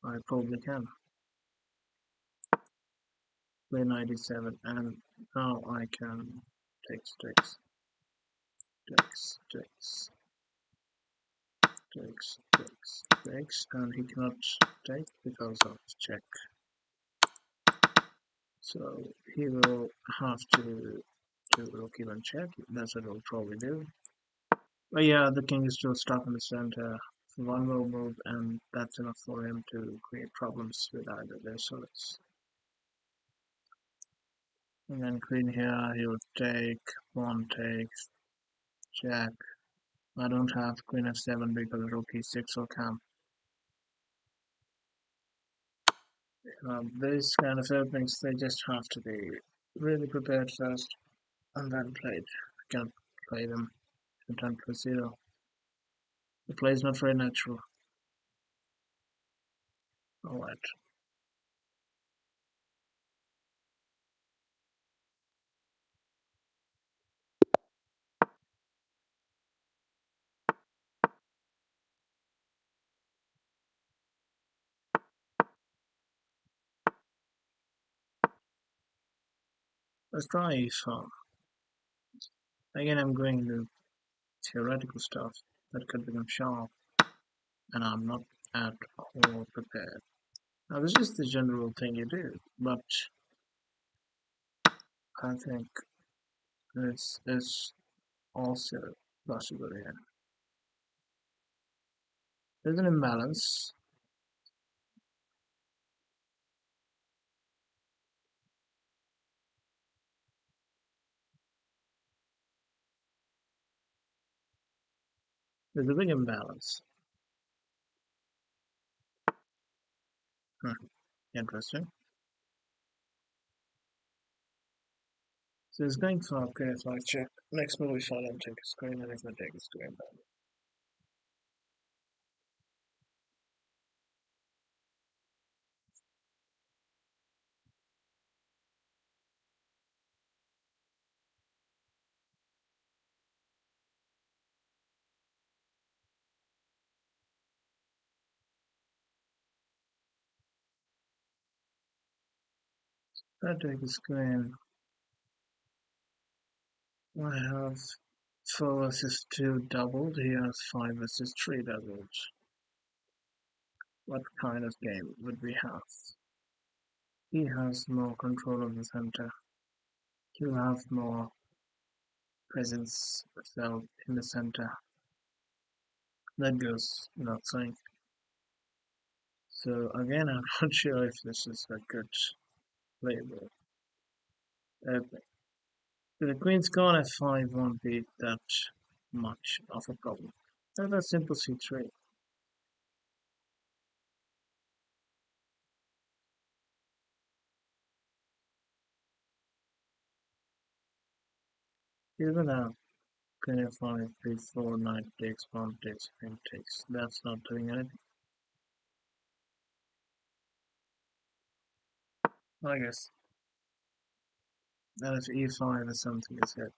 I probably can play knight d7, and now I can takes, and he cannot take because of check. So he will have to rook even check. That's what he'll probably do. But yeah, the king is still stuck in the center. One more move, and that's enough for him to create problems with either their swords. And then queen here, he'll take, pawn takes, check. I don't have queen f7 because rook e6 will come. These kind of openings, they just have to be really prepared first and then played. I can't play them in 10+0. The play is not very natural. Alright. Let's try e5. Again, I'm going to theoretical stuff that could become sharp, and I'm not at all prepared. Now, this is the general thing you do, but I think this is also possible here. There's an imbalance. There's a big imbalance. Interesting. So it's going for okay if I check. Next move if I don't take a screen, and if I take a screen, then if I take a screen, I have 4 versus 2 doubled. He has 5 versus 3 doubled. What kind of game would we have? He has more control of the center. You have more presence felt in the center. That goes without saying. So again, I'm not sure if this is a good playable. The queen's gone f5 won't be that much of a problem. And a simple c3. Even now, queen f5, b4, knight takes, pawn takes, queen takes. That's not doing anything. I guess. And if e5 is something is hit.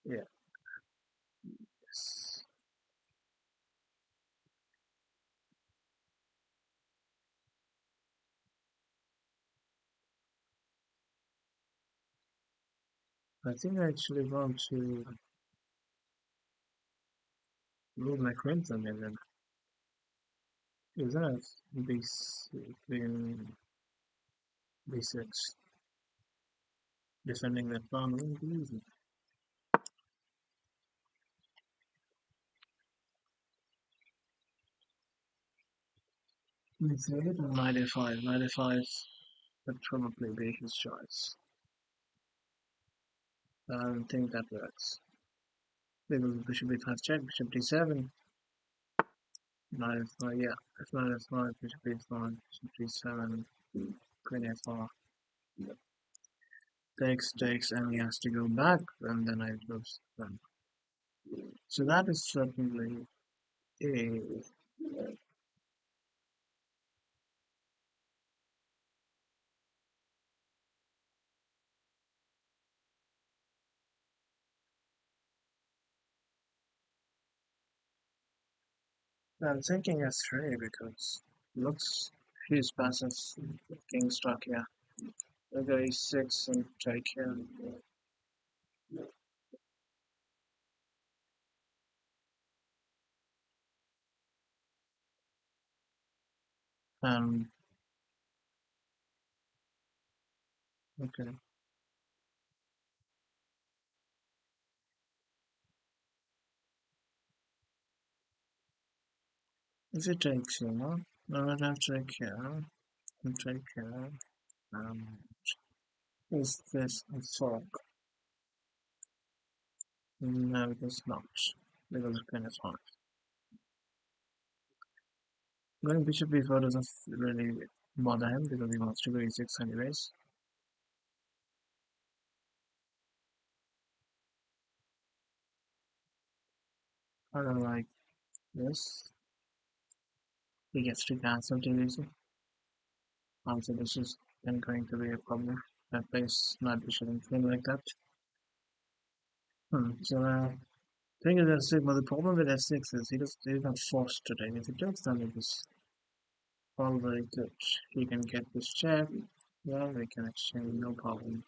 Yeah. Yes. I think I actually want to Move my crimson and then is that b6 defending that pawn won't be easy. Let's say it on knight a5. Knight a5 would probably be his choice. I don't think that works. Bishop b5 check, bishop d7. Knight f5, yeah. If knight f5, bishop b5, bishop d7, queen f4. Takes, and he has to go back, and then I lose them. So that is certainly a I'm thinking S3 because looks he's passive king stuck here. We'll go E6 and take here. Okay. If it takes here, no, I have to take here. And take here. Is this a fork? No, it is not. Because the queen is hard. Going bishop b4 doesn't really bother him because he wants to go e6 anyways. I don't like this. He gets to cancel too easy. Also, this is then going to be a problem. That plays not bishop and queen like that. So thing is f6, but the problem with f6 is he's not forced to take. If he takes, then it is all very good. He can get this check. Well, we can exchange no problem.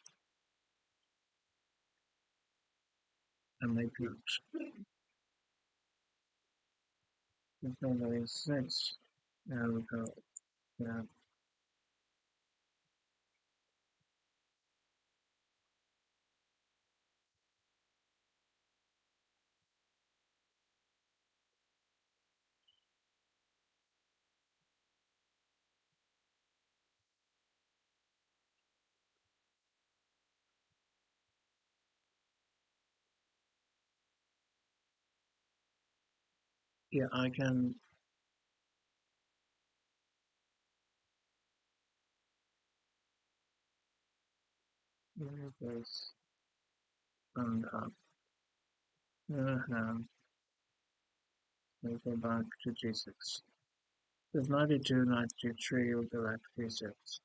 And make it. If 6, there we go. Yeah. Yeah, I can. This and we go back to g6. If 92, 93, we'll go back to g6.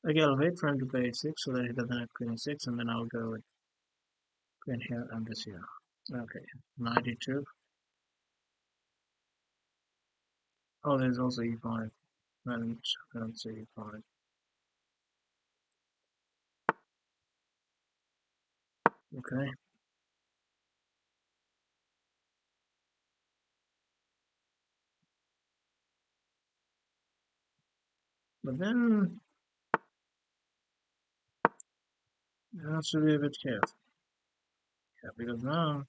Okay, I'll wait for him to play a6 so that he doesn't have queen a6, and then I'll go with queen here and this here. Okay, 92. Oh, there's also e5, and let's see e5. Okay. But then you have to be a bit careful. Yeah, because now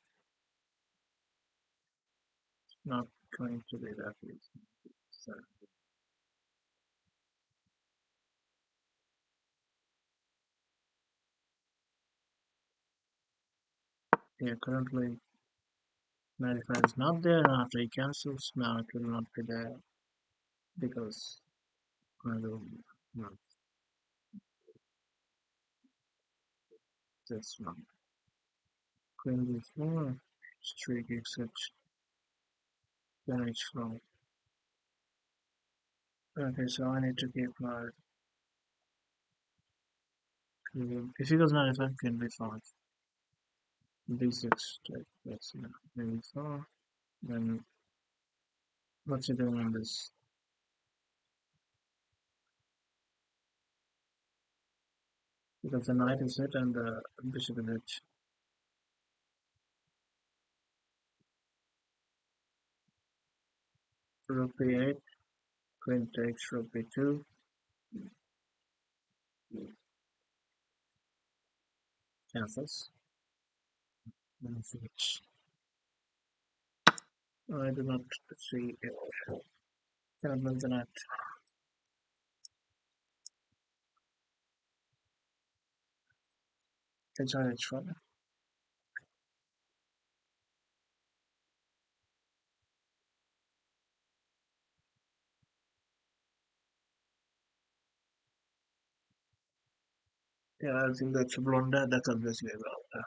it's not going to be that easy. So Yeah, currently 95 is not there, and after he cancels, now it will not be there because I will not this one. Queen b4, streak except then h4. Okay, so I need to keep my if he goes 95, queen b5, b6, take let's see, maybe 4. Then what's he doing on this? Because the knight is hit and the bishop is hit. Rook b8, queen takes rook b2, cancels. And switch. I do not see it. Cannot move the knight. It's on h4. Yeah, I think that's a blunder. That's obviously a blunder.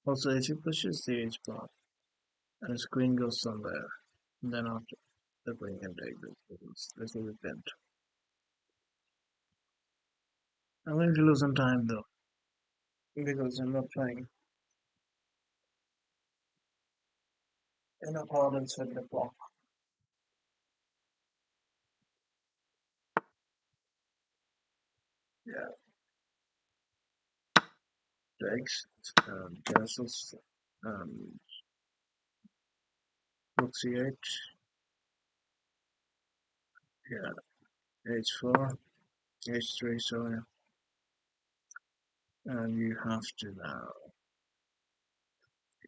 Also, if he pushes the h pawn and his queen goes somewhere, then after the queen can take this because this will be pinned. I'm going to lose some time though because I'm not playing in accordance with the clock. Yeah, takes, cancels, rook c8, yeah, h4, h3, sorry, and you have to now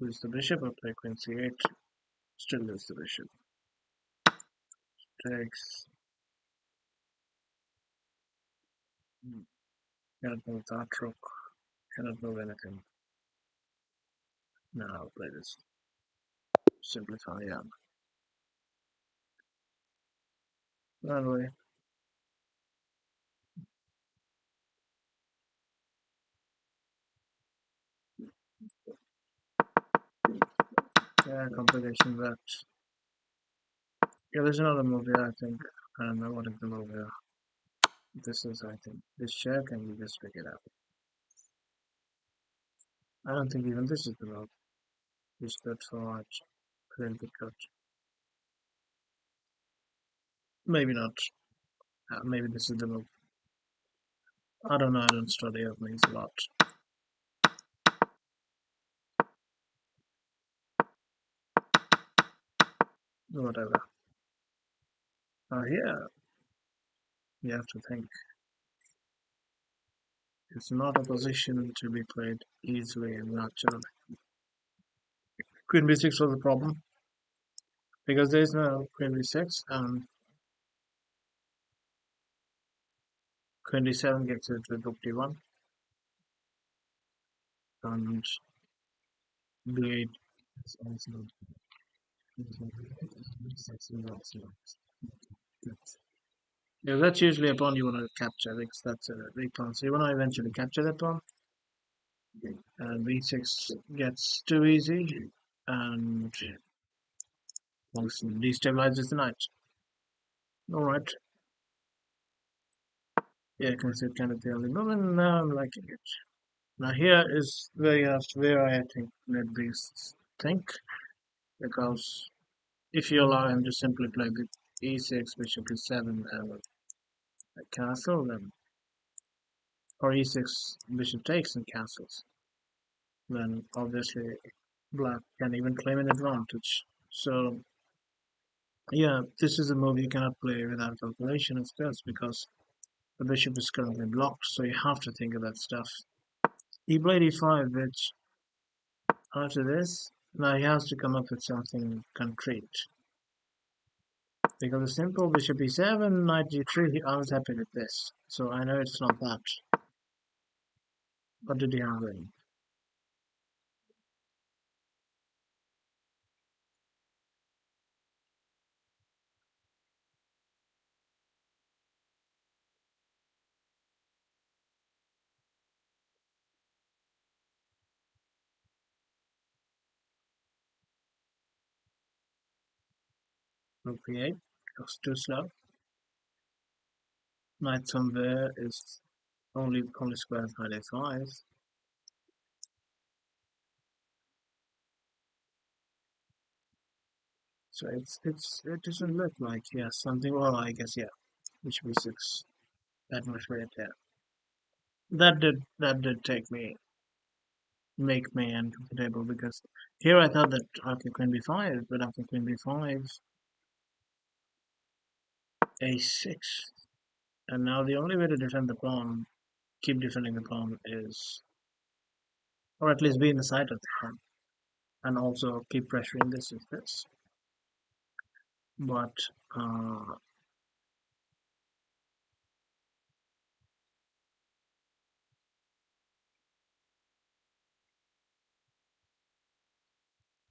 lose the bishop or play queen c8, still lose the bishop, takes, cannot move that rook, cannot move anything. Now I'll play this, simplify, yeah. Anyway, yeah, complication that. Yeah, there's another movie, I think. I don't know what is the movie. This is, I think, this check and you just pick it up. I don't think even this is the move. Just that forward, create the cut. Maybe not. Maybe this is the move. I don't know, I don't study openings a lot. Whatever. Here, you have to think. It's not a position to be played easily and naturally. Queen b6 was a problem because there is no queen b6 and queen d7 gets it with rook d1 and b8 is also yeah, that's usually a pawn you want to capture because that's a big pawn. So you want to eventually capture that pawn. And b6 gets too easy and also destabilizes the knight. Alright. Yeah, I can see kind of the only moment. Now I'm liking it. Now here is where I think let beasts think, because if you allow him to simply play with e6, bishop e7, and a castle, then or e6, bishop takes and castles, then obviously black can even claim an advantage. So yeah, this is a move you cannot play without calculation, of course, because the bishop is currently blocked, so you have to think of that stuff. He played e5, which after this, now he has to come up with something concrete. Because a simple bishop e7, knight g3, I was happy with this. So I know it's not that. What did he have in? Rook e8 goes too slow. Knight somewhere is only squares knight a5. So it doesn't look like something. Well, I guess bishop e6. That much right there. That did make me uncomfortable because here I thought that after queen b5, but after queen b5, a6, and now the only way to defend the pawn, keep defending the pawn is, or at least be in the sight of the pawn, and also keep pressuring this is this. But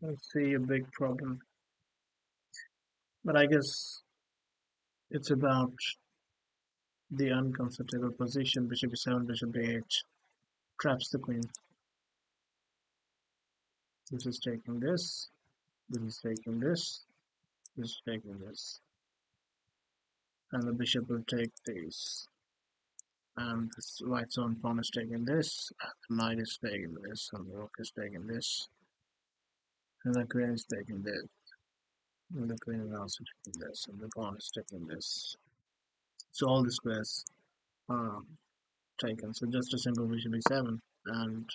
I see a big problem. But I guess it's about the uncomfortable position. Bishop e7, bishop a8 traps the queen. This is taking this. This is taking this. This is taking this. And the bishop will take these. And this white's own pawn is taking this. And the knight is taking this. And the rook is taking this. And the queen is taking this. And the queen is also taking this. And the pawn is taking this. So all the squares are taken. So just a simple bishop e7. And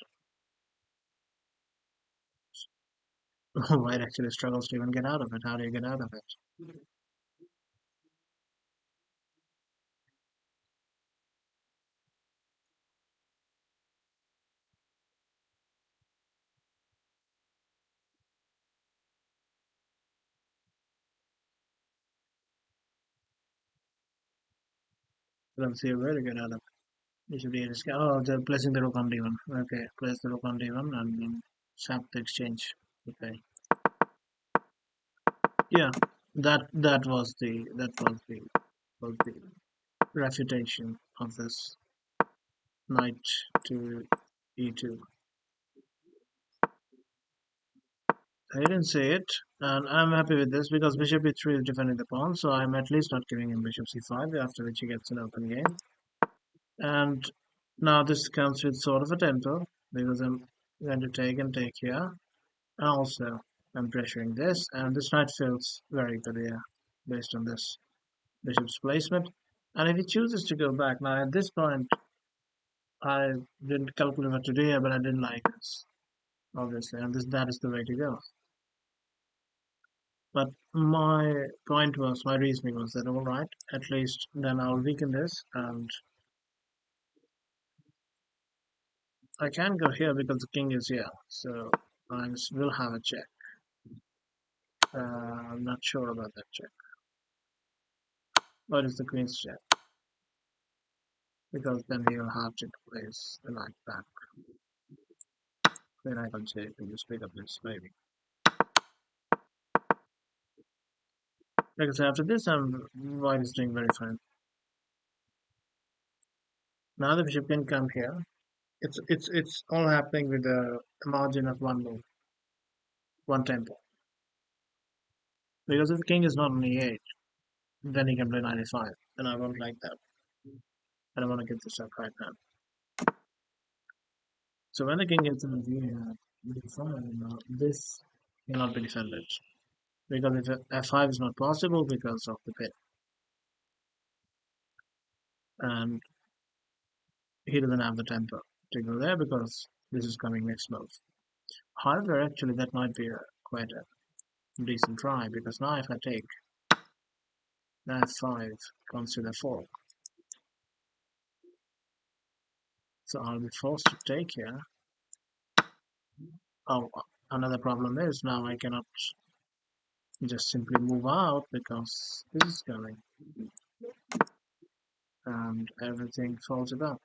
white actually struggles to even get out of it. How do you get out of it? I don't see a way to get out of it. Bishop d8 is they're placing the rook on d1. Okay, place the rook on d1 and then sap the exchange. Okay. Yeah, that was the refutation of this knight to e2. I didn't say it, and I'm happy with this because bishop e3 is defending the pawn, so I'm at least not giving him bishop c5, after which he gets an open game. And now this comes with sort of a tempo because I'm going to take and take here. And also I'm pressuring this, and this knight feels very good here based on this bishop's placement. And if he chooses to go back, now at this point I didn't calculate what to do here, but I didn't like this, obviously, and that is the way to go. But my reasoning was that alright, at least then I'll weaken this, and I can go here because the king is here, so I will have a check. I'm not sure about that check. What is the queen's check? Because then he'll have to place the knight back. Then I can say, can you speed up this maybe? Because after this, white is doing very fine. Now the bishop can come here. It's all happening with a margin of one move, one tempo. Because if the king is not on e8, then he can play 95, and I won't like that. I don't want to give this up right now. So when the king gets in d5, this cannot be defended. Because if f5 is not possible because of the pin. And he doesn't have the tempo to go there because this is coming next move. However, actually that might be quite a decent try because now if I take f5 comes to the 4, so I'll be forced to take here. Oh, another problem is now I cannot You just simply move out because this is coming, and everything falls apart.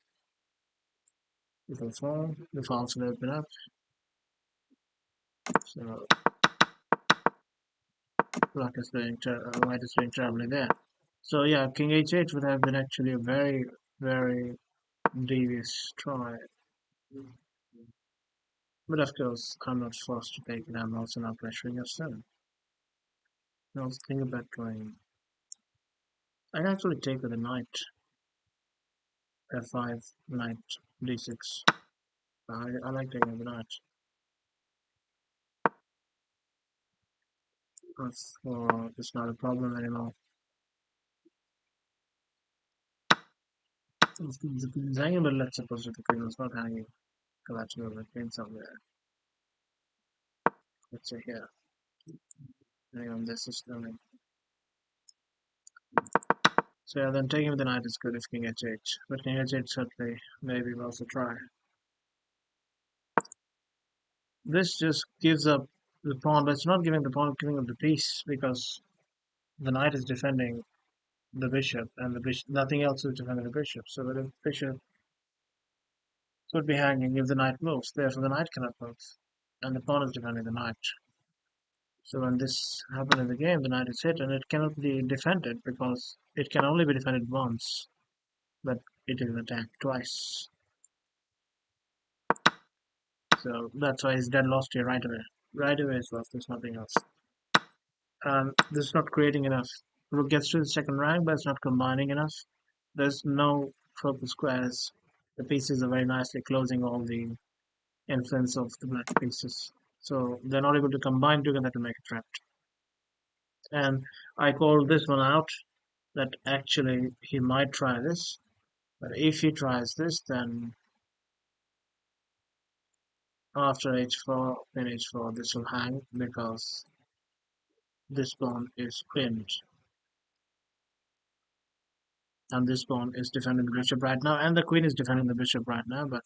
It will fall, the files will open up. So black is doing white is doing terribly there. So yeah, king h8 would have been actually a very, very devious try. But of course, I'm not forced to take it. I'm also not pressuring your son. I was thinking about trying. I'd actually take with a knight. F5, knight, d6. I like taking with a knight. It's not a problem anymore. The queen's hanging, but let's suppose that the queen was not hanging. Collapsing over the queen somewhere. Let's say here. Hang on, this is coming. So yeah, then taking with the knight is good if king h8. But king h8 certainly maybe worth a try. This just gives up the pawn, but it's not giving the pawn, giving up the piece, because the knight is defending the bishop, and the bishop, nothing else is defending the bishop. So the bishop would be hanging if the knight moves. Therefore, the knight cannot move, and the pawn is defending the knight. So when this happens in the game, the knight is hit, and it cannot be defended because it can only be defended once, but it is attacked twice. So that's why he's dead lost here right away. Right away is lost. There's nothing else. This is not creating enough. Rook gets to the second rank, but it's not combining enough. There's no purple squares. The pieces are very nicely closing all the influence of the black pieces. So they're not able to combine together to make a threat. And I call this one out, that actually he might try this. But if he tries this, then after h4, then h4, this will hang because this pawn is pinned. And this pawn is defending the bishop right now, and the queen is defending the bishop right now, but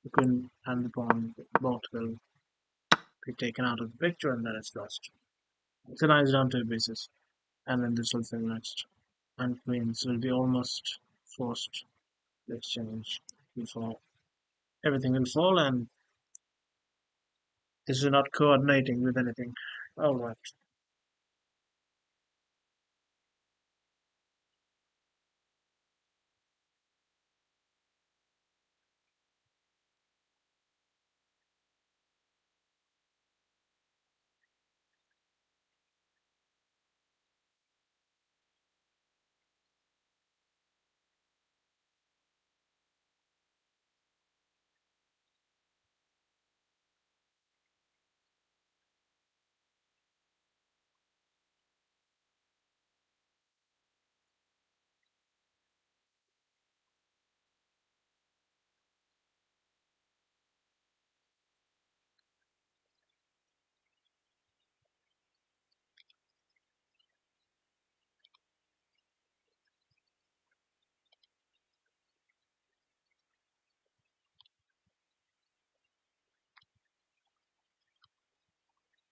the queen and the pawn both will be taken out of the picture, and then it's lost. So now it's down to pieces, and then this will fail next. And queens will be almost forced to exchange before everything will fall, and this is not coordinating with anything. Alright.